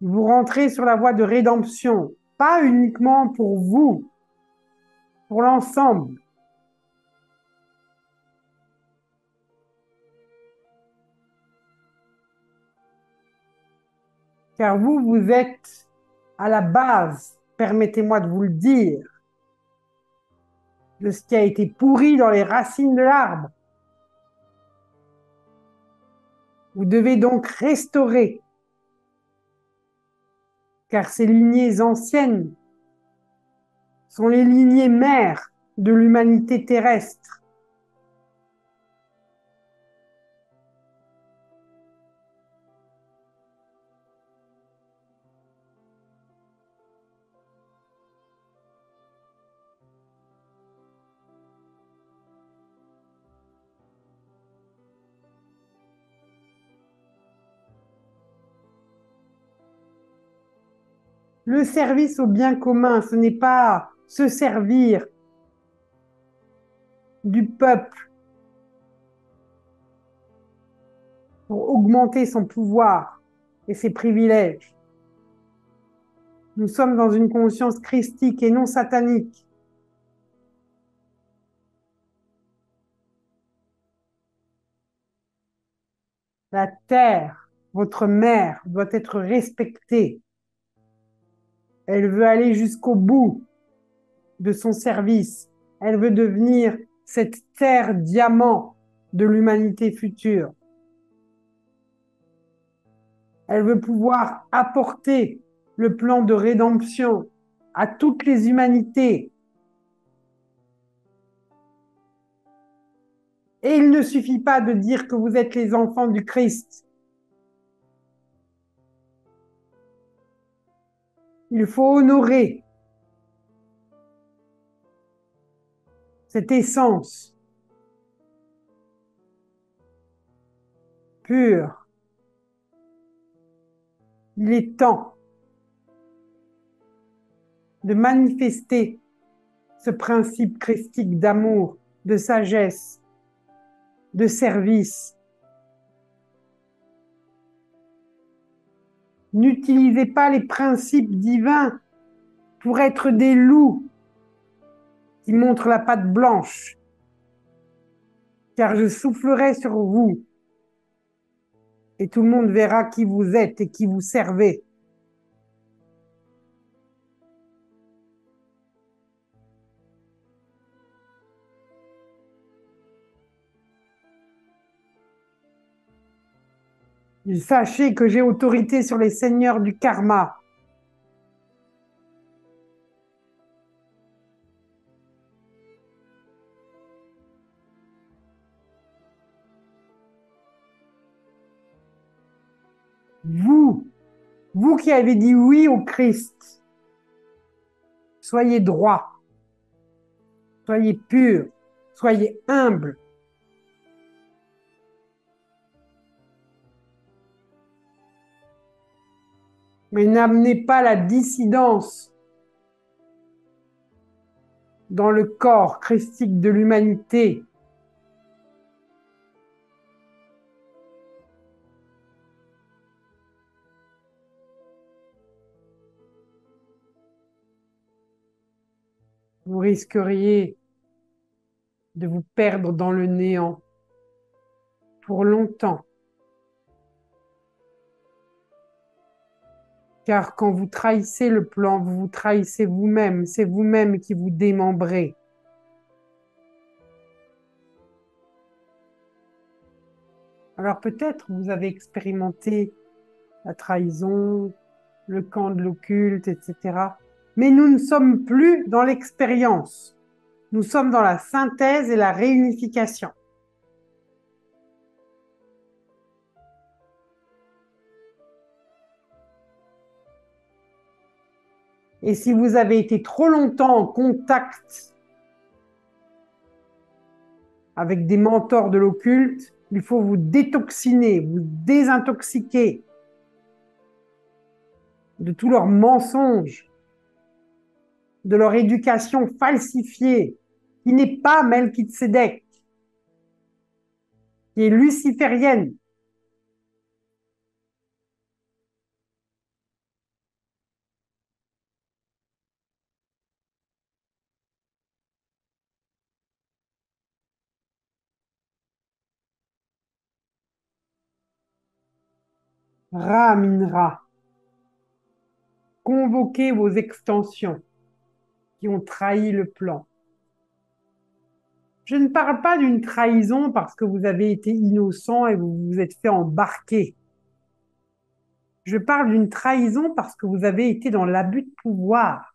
Vous rentrez sur la voie de rédemption, pas uniquement pour vous, pour l'ensemble. Car vous, vous êtes à la base, permettez-moi de vous le dire, de ce qui a été pourri dans les racines de l'arbre. Vous devez donc restaurer, car ces lignées anciennes sont les lignées mères de l'humanité terrestre. Le service au bien commun, ce n'est pas se servir du peuple pour augmenter son pouvoir et ses privilèges. Nous sommes dans une conscience christique et non satanique. La terre, votre mère, doit être respectée. Elle veut aller jusqu'au bout de son service. Elle veut devenir cette terre diamant de l'humanité future. Elle veut pouvoir apporter le plan de rédemption à toutes les humanités. Et il ne suffit pas de dire que vous êtes les enfants du Christ. Il faut honorer cette essence pure. Il est temps de manifester ce principe christique d'amour, de sagesse, de service. N'utilisez pas les principes divins pour être des loups qui montrent la patte blanche, car je soufflerai sur vous et tout le monde verra qui vous êtes et qui vous servez. Sachez que j'ai autorité sur les seigneurs du karma. Vous qui avez dit oui au Christ, soyez droit, soyez pur, soyez humble. Mais n'amenez pas la dissidence dans le corps christique de l'humanité. Vous risqueriez de vous perdre dans le néant pour longtemps. Car quand vous trahissez le plan, vous vous trahissez vous-même. C'est vous-même qui vous démembrez. Alors peut-être vous avez expérimenté la trahison, le camp de l'occulte, etc. Mais nous ne sommes plus dans l'expérience. Nous sommes dans la synthèse et la réunification. Et si vous avez été trop longtemps en contact avec des mentors de l'occulte, il faut vous détoxiner, vous désintoxiquer de tous leurs mensonges, de leur éducation falsifiée, qui n'est pas Melchizedek, qui est luciférienne. Ra Minra, convoquez vos extensions qui ont trahi le plan. Je ne parle pas d'une trahison parce que vous avez été innocent et vous vous êtes fait embarquer. Je parle d'une trahison parce que vous avez été dans l'abus de pouvoir.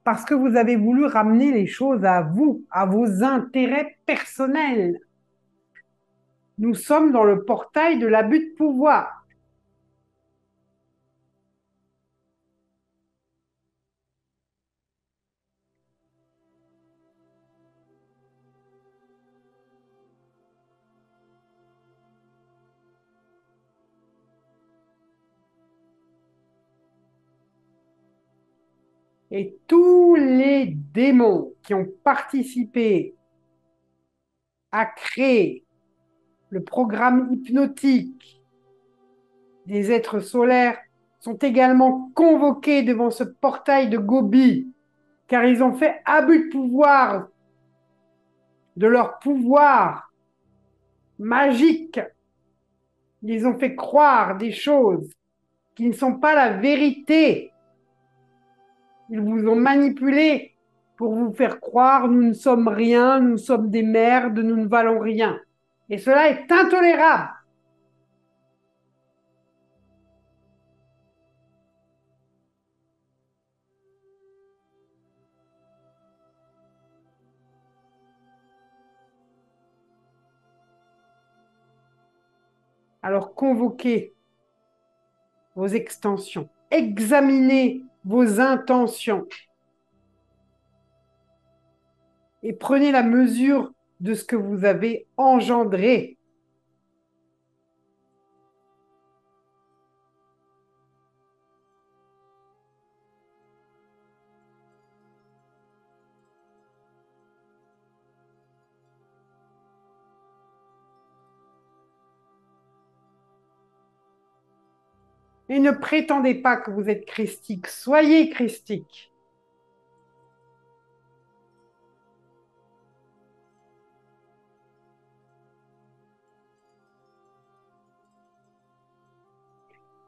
Parce que vous avez voulu ramener les choses à vous, à vos intérêts personnels. Nous sommes dans le portail de l'abus de pouvoir. Et tous les démons qui ont participé à créer le programme hypnotique des êtres solaires sont également convoqués devant ce portail de Gobi, car ils ont fait abus de pouvoir, de leur pouvoir magique, Ils ont fait croire des choses qui ne sont pas la vérité. Ils vous ont manipulé pour vous faire croire nous ne sommes rien, nous sommes des merdes, nous ne valons rien. Et cela est intolérable. Alors convoquez vos extensions, examinez vos intentions et prenez la mesure de ce que vous avez engendré. Et ne prétendez pas que vous êtes christique, soyez christique.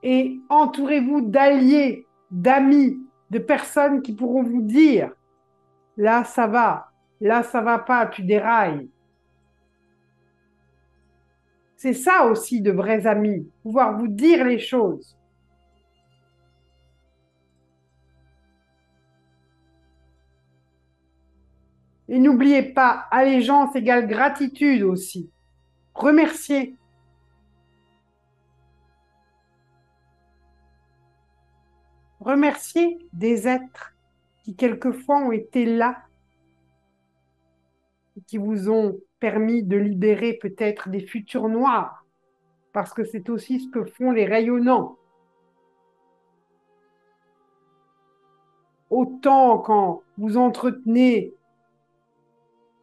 Et entourez-vous d'alliés, d'amis, de personnes qui pourront vous dire, là ça va pas, tu dérailles. C'est ça aussi de vrais amis, pouvoir vous dire les choses. Et n'oubliez pas, allégeance égale gratitude aussi. Remerciez. Remerciez des êtres qui quelquefois ont été là, et qui vous ont permis de libérer peut-être des futurs noirs, parce que c'est aussi ce que font les rayonnants. Autant quand vous entretenez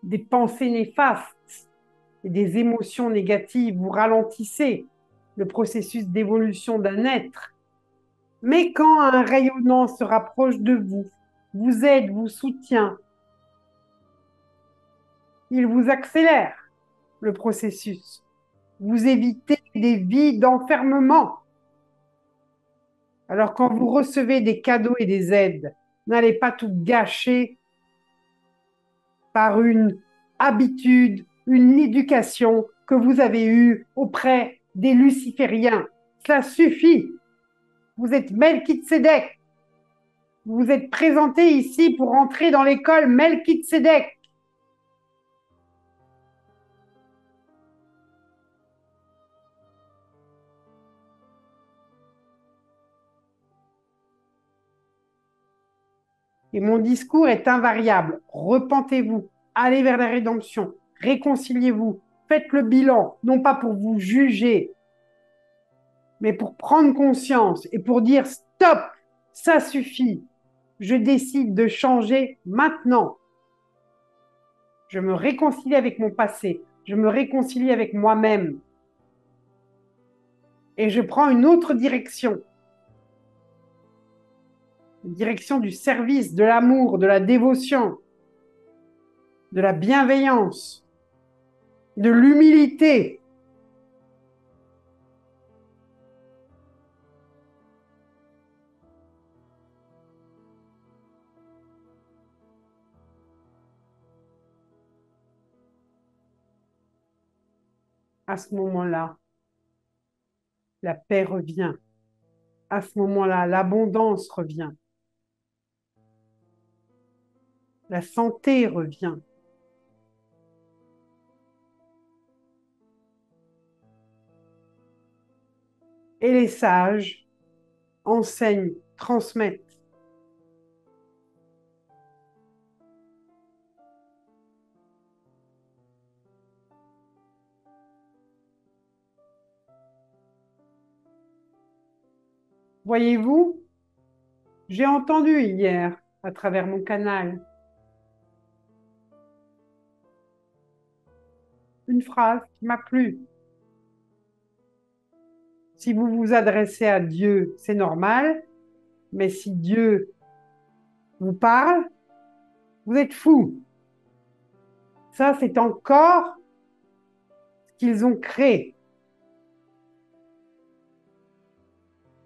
des pensées néfastes et des émotions négatives, vous ralentissez le processus d'évolution d'un être. Mais quand un rayonnant se rapproche de vous, vous aide, vous soutient, il vous accélère le processus. Vous évitez des vies d'enfermement. Alors quand vous recevez des cadeaux et des aides, n'allez pas tout gâcher par une habitude, une éducation que vous avez eue auprès des lucifériens. Cela suffit. Vous êtes Melchizedek. Vous êtes présenté ici pour entrer dans l'école Melchizedek. Et mon discours est invariable. Repentez-vous, allez vers la rédemption, réconciliez-vous, faites le bilan, non pas pour vous juger, mais pour prendre conscience et pour dire stop, ça suffit. Je décide de changer maintenant. Je me réconcilie avec mon passé, je me réconcilie avec moi-même. Et je prends une autre direction. Une direction du service, de l'amour, de la dévotion, de la bienveillance, de l'humilité. À ce moment-là, la paix revient. À ce moment-là, l'abondance revient. La santé revient. Et les sages enseignent, transmettent. Voyez-vous, j'ai entendu hier à travers mon canal une phrase qui m'a plu. Si vous vous adressez à Dieu, c'est normal, mais si Dieu vous parle, vous êtes fou. Ça, c'est encore ce qu'ils ont créé.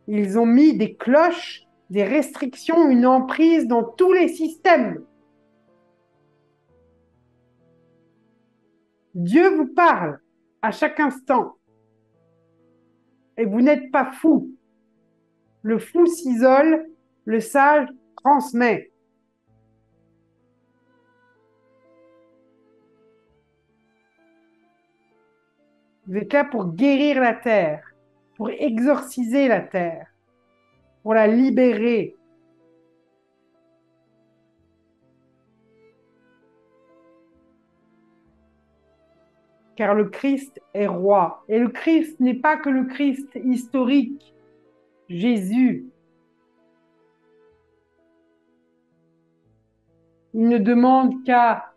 Ils ont mis des cloches, des restrictions, une emprise dans tous les systèmes. Dieu vous parle à chaque instant. Et vous n'êtes pas fou. Le fou s'isole, le sage transmet. Vous êtes là pour guérir la terre, pour exorciser la terre, pour la libérer. Car le Christ est roi. Et le Christ n'est pas que le Christ historique, Jésus. Il ne demande qu'à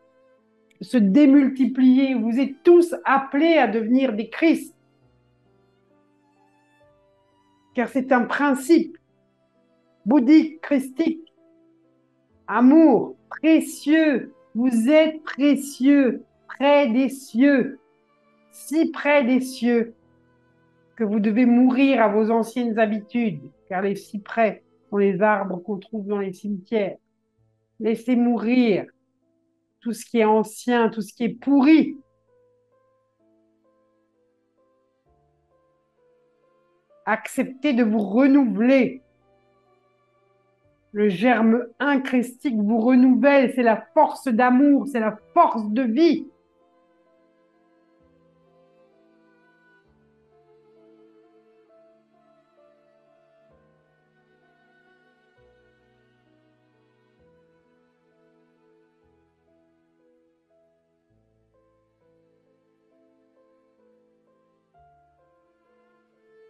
se démultiplier. Vous êtes tous appelés à devenir des Christ. Car c'est un principe bouddhique, christique. Amour, précieux. Vous êtes précieux, près des cieux. Si près des cieux que vous devez mourir à vos anciennes habitudes, car les cyprès sont les arbres qu'on trouve dans les cimetières. Laissez mourir tout ce qui est ancien, tout ce qui est pourri. Acceptez de vous renouveler. Le germe incristique vous renouvelle, c'est la force d'amour, c'est la force de vie.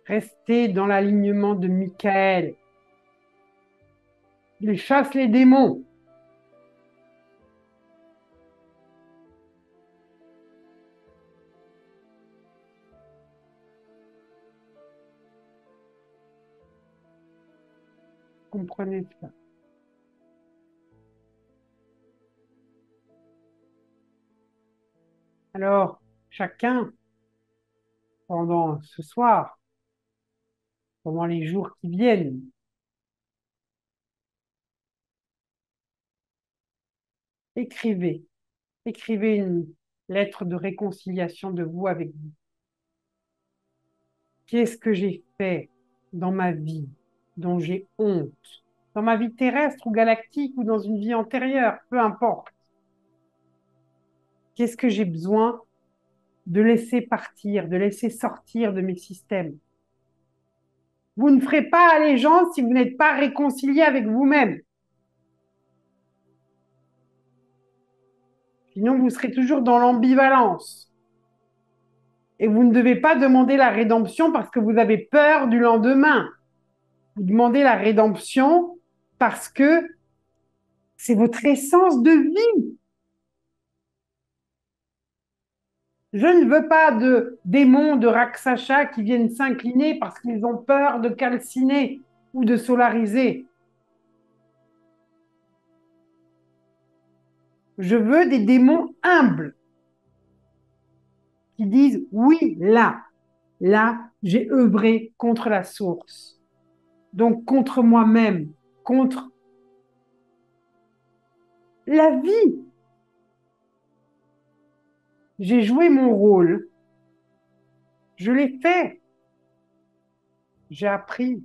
Restez dans l'alignement de Michael. Il chasse les démons. Comprenez ça. Alors, chacun, pendant ce soir, pendant les jours qui viennent, écrivez. Écrivez une lettre de réconciliation de vous avec vous. Qu'est-ce que j'ai fait dans ma vie dont j'ai honte? Dans ma vie terrestre ou galactique ou dans une vie antérieure, peu importe. Qu'est-ce que j'ai besoin de laisser partir, de laisser sortir de mes systèmes? Vous ne ferez pas allégeance si vous n'êtes pas réconcilié avec vous-même. Sinon, vous serez toujours dans l'ambivalence. Et vous ne devez pas demander la rédemption parce que vous avez peur du lendemain. Vous demandez la rédemption parce que c'est votre essence de vie. Je ne veux pas de démons de Rakshasa qui viennent s'incliner parce qu'ils ont peur de calciner ou de solariser. Je veux des démons humbles qui disent oui, là, j'ai œuvré contre la source. Donc contre moi-même, contre la vie. J'ai joué mon rôle. Je l'ai fait. J'ai appris.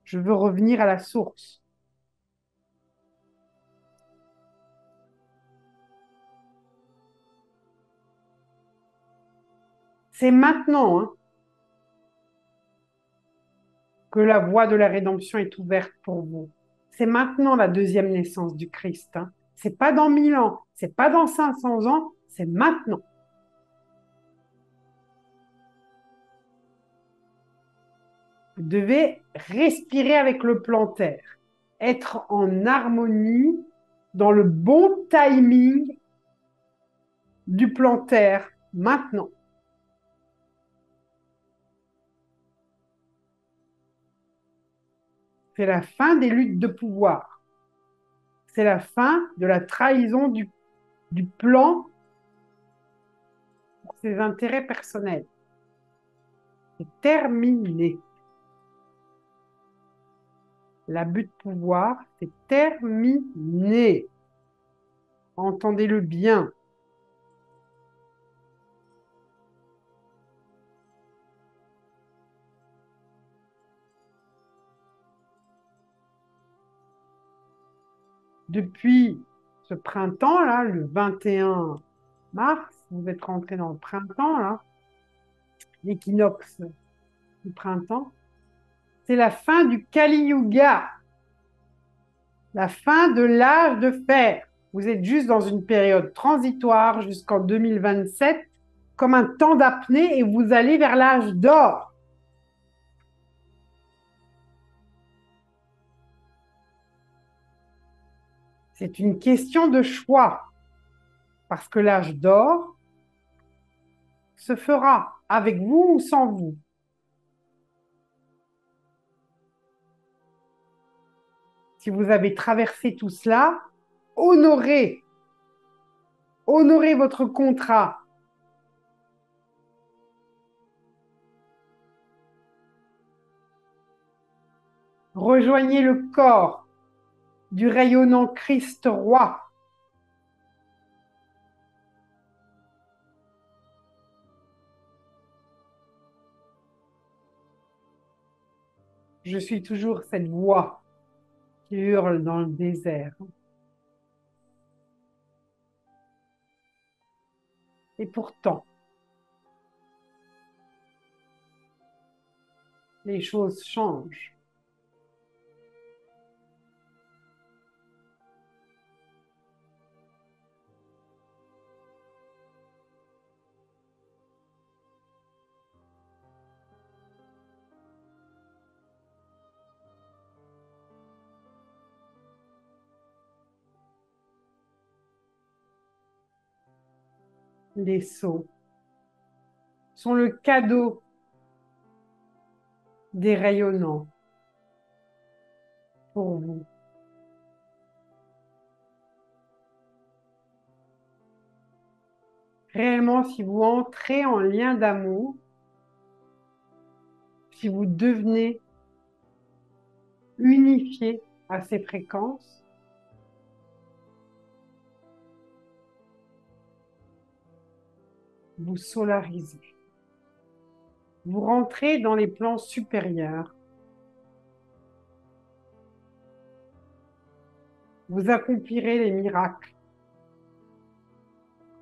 Je veux revenir à la source. C'est maintenant que la voie de la rédemption est ouverte pour vous. C'est maintenant la deuxième naissance du Christ. C'est pas dans 1000 ans, c'est pas dans 500 ans, c'est maintenant. Vous devez respirer avec le plan Terre, être en harmonie dans le bon timing du plan Terre maintenant. C'est la fin des luttes de pouvoir. C'est la fin de la trahison du plan pour ses intérêts personnels. C'est terminé. L'abus de pouvoir, c'est terminé. Entendez-le bien. Depuis ce printemps-là, le 21 mars, vous êtes rentré dans le printemps, là, l'équinoxe du printemps, c'est la fin du Kali Yuga, la fin de l'âge de fer. Vous êtes juste dans une période transitoire jusqu'en 2027, comme un temps d'apnée, et vous allez vers l'âge d'or. C'est une question de choix, parce que l'âge d'or se fera avec vous ou sans vous. Si vous avez traversé tout cela, honorez, honorez votre contrat. Rejoignez le corps du rayonnant Christ roi. Je suis toujours cette voix qui hurle dans le désert. Et pourtant, les choses changent. Les sceaux sont le cadeau des rayonnants pour vous. Réellement, si vous entrez en lien d'amour, si vous devenez unifié à ces fréquences, vous solarisez. Vous rentrez dans les plans supérieurs. Vous accomplirez les miracles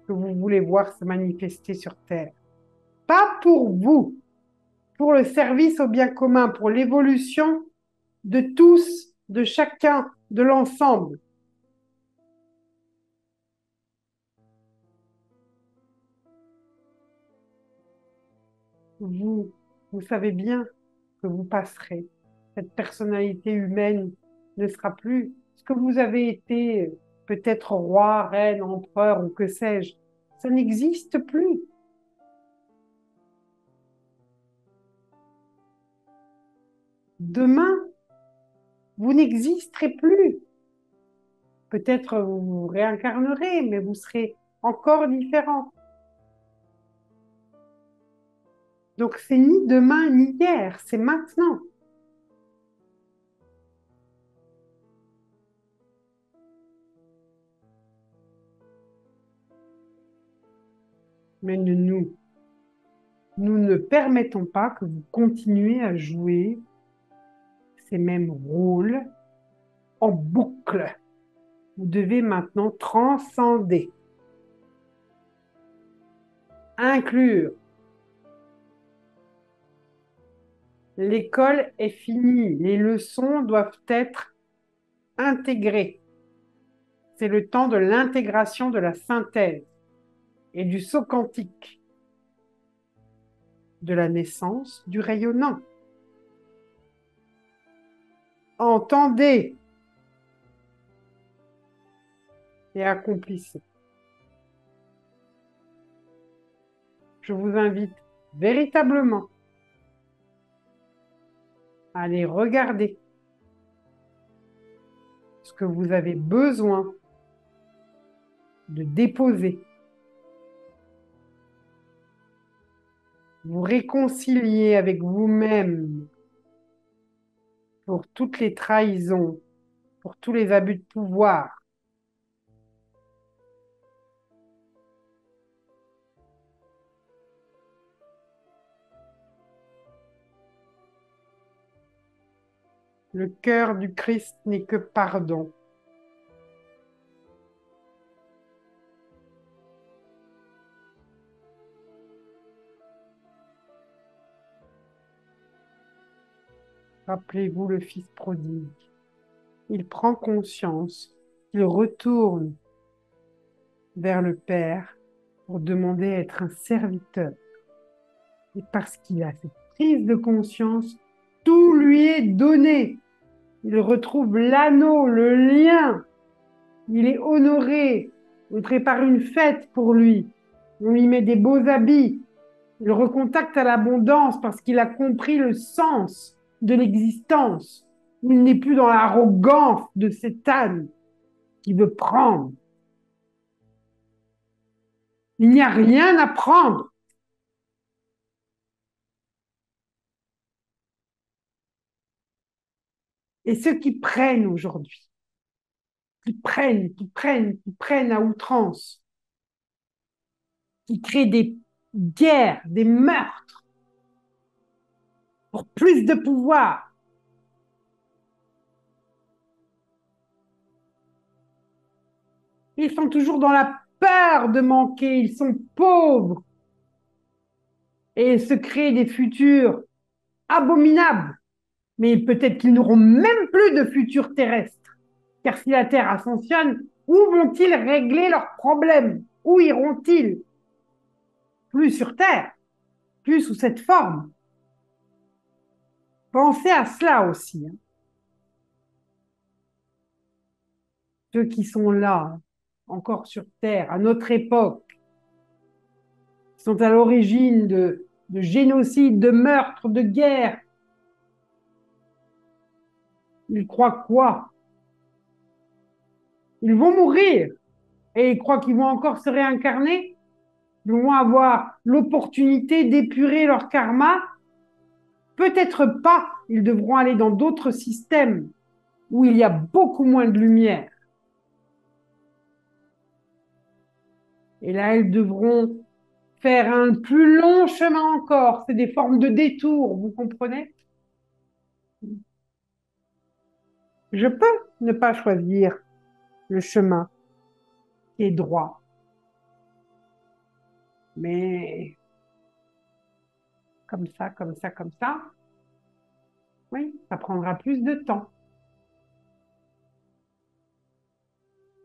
que vous voulez voir se manifester sur Terre. Pas pour vous, pour le service au bien commun, pour l'évolution de tous, de chacun, de l'ensemble. Vous, vous savez bien que vous passerez. Cette personnalité humaine ne sera plus ce que vous avez été, peut-être roi, reine, empereur ou que sais-je. Ça n'existe plus. Demain, vous n'existerez plus. Peut-être vous vous réincarnerez, mais vous serez encore différent. Donc c'est ni demain ni hier, c'est maintenant. Mais nous ne permettons pas que vous continuez à jouer ces mêmes rôles en boucle. Vous devez maintenant transcender, inclure. L'école est finie, les leçons doivent être intégrées. C'est le temps de l'intégration de la synthèse et du saut quantique, de la naissance du rayonnant. Entendez et accomplissez. Je vous invite véritablement à aller regarder ce que vous avez besoin de déposer. Vous réconcilier avec vous-même pour toutes les trahisons, pour tous les abus de pouvoir. Le cœur du Christ n'est que pardon. Rappelez-vous le Fils prodigue. Il prend conscience, il retourne vers le Père pour demander à être un serviteur. Et parce qu'il a cette prise de conscience, tout lui est donné. Il retrouve l'anneau, le lien. Il est honoré. On prépare une fête pour lui. On lui met des beaux habits. Il recontacte à l'abondance parce qu'il a compris le sens de l'existence. Il n'est plus dans l'arrogance de cet âne qui veut prendre. Il n'y a rien à prendre. Et ceux qui prennent aujourd'hui, qui prennent à outrance, qui créent des guerres, des meurtres pour plus de pouvoir, ils sont toujours dans la peur de manquer, ils sont pauvres et ils se créent des futurs abominables. Mais peut-être qu'ils n'auront même plus de futur terrestre. Car si la Terre ascensionne, où vont-ils régler leurs problèmes? Où iront-ils? Plus sur Terre, plus sous cette forme. Pensez à cela aussi. Hein. Ceux qui sont là, encore sur Terre, à notre époque, qui sont à l'origine de génocides, de meurtres, de guerres, ils croient quoi? Ils vont mourir et ils croient qu'ils vont encore se réincarner? Ils vont avoir l'opportunité d'épurer leur karma? Peut-être pas. Ils devront aller dans d'autres systèmes où il y a beaucoup moins de lumière. Et là, ils devront faire un plus long chemin encore. C'est des formes de détour, vous comprenez? Je peux ne pas choisir le chemin qui est droit, mais comme ça, oui, ça prendra plus de temps.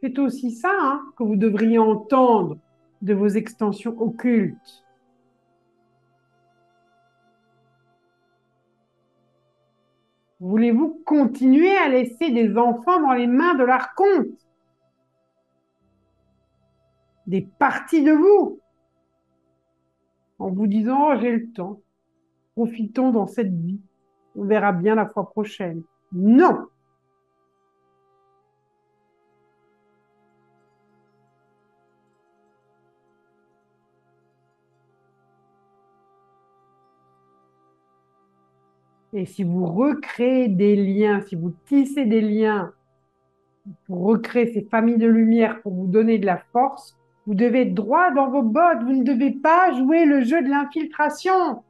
C'est aussi ça hein, que vous devriez entendre de vos extensions occultes. Voulez-vous continuer à laisser des enfants dans les mains de l'archonte? Des parties de vous? En vous disant, oh, j'ai le temps, profitons dans cette vie, on verra bien la fois prochaine. Non! Et si vous recréez des liens, si vous tissez des liens pour recréer ces familles de lumière, pour vous donner de la force, vous devez être droit dans vos bottes, vous ne devez pas jouer le jeu de l'infiltration.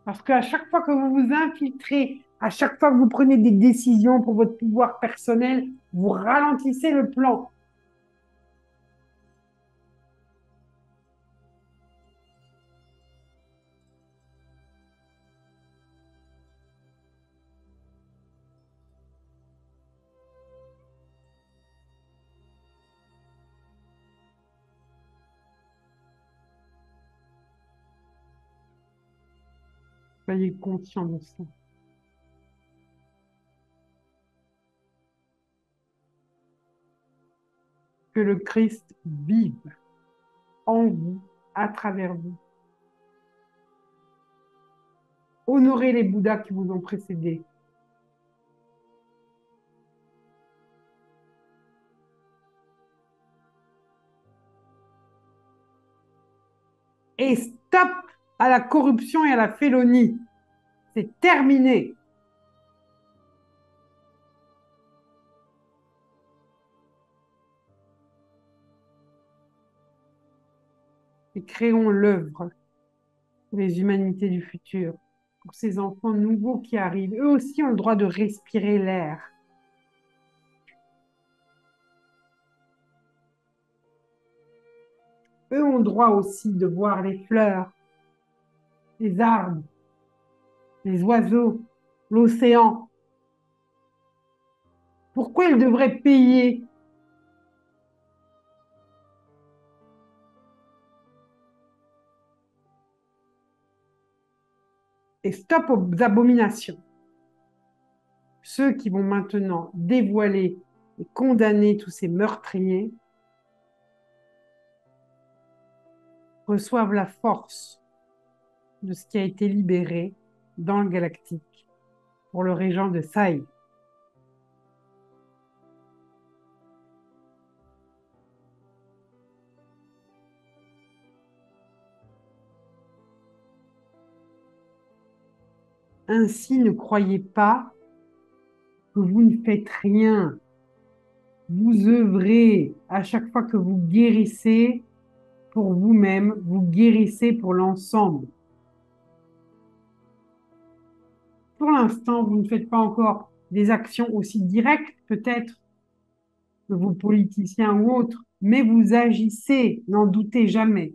Parce qu'à chaque fois que vous vous infiltrez, à chaque fois que vous prenez des décisions pour votre pouvoir personnel, vous ralentissez le plan. Soyez conscient de ça. Que le Christ vive en vous, à travers vous. Honorez les Bouddhas qui vous ont précédés. Et stop à la corruption et à la félonie. C'est terminé. Et créons l'œuvre pour les humanités du futur, pour ces enfants nouveaux qui arrivent. Eux aussi ont le droit de respirer l'air. Eux ont le droit aussi de voir les fleurs, les arbres, les oiseaux, l'océan. Pourquoi ils devraient payer? Et stop aux abominations. Ceux qui vont maintenant dévoiler et condamner tous ces meurtriers reçoivent la force de ce qui a été libéré dans le galactique pour le régent de Sai. Ainsi, ne croyez pas que vous ne faites rien. Vous œuvrez à chaque fois que vous guérissez pour vous-même, vous guérissez pour l'ensemble. Pour l'instant, vous ne faites pas encore des actions aussi directes, peut-être, que vos politiciens ou autres, mais vous agissez, n'en doutez jamais.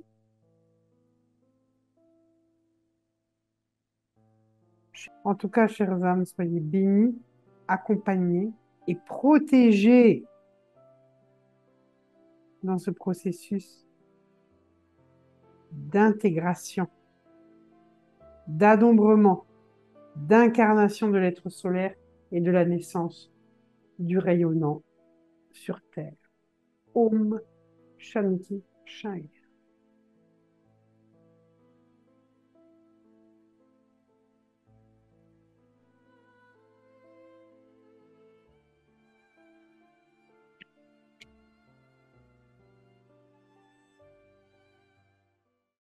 En tout cas, chers âmes, soyez bénis, accompagnés et protégés dans ce processus d'intégration, d'adombrement, d'incarnation de l'être solaire et de la naissance du rayonnant sur Terre. Om Shanti Shanti.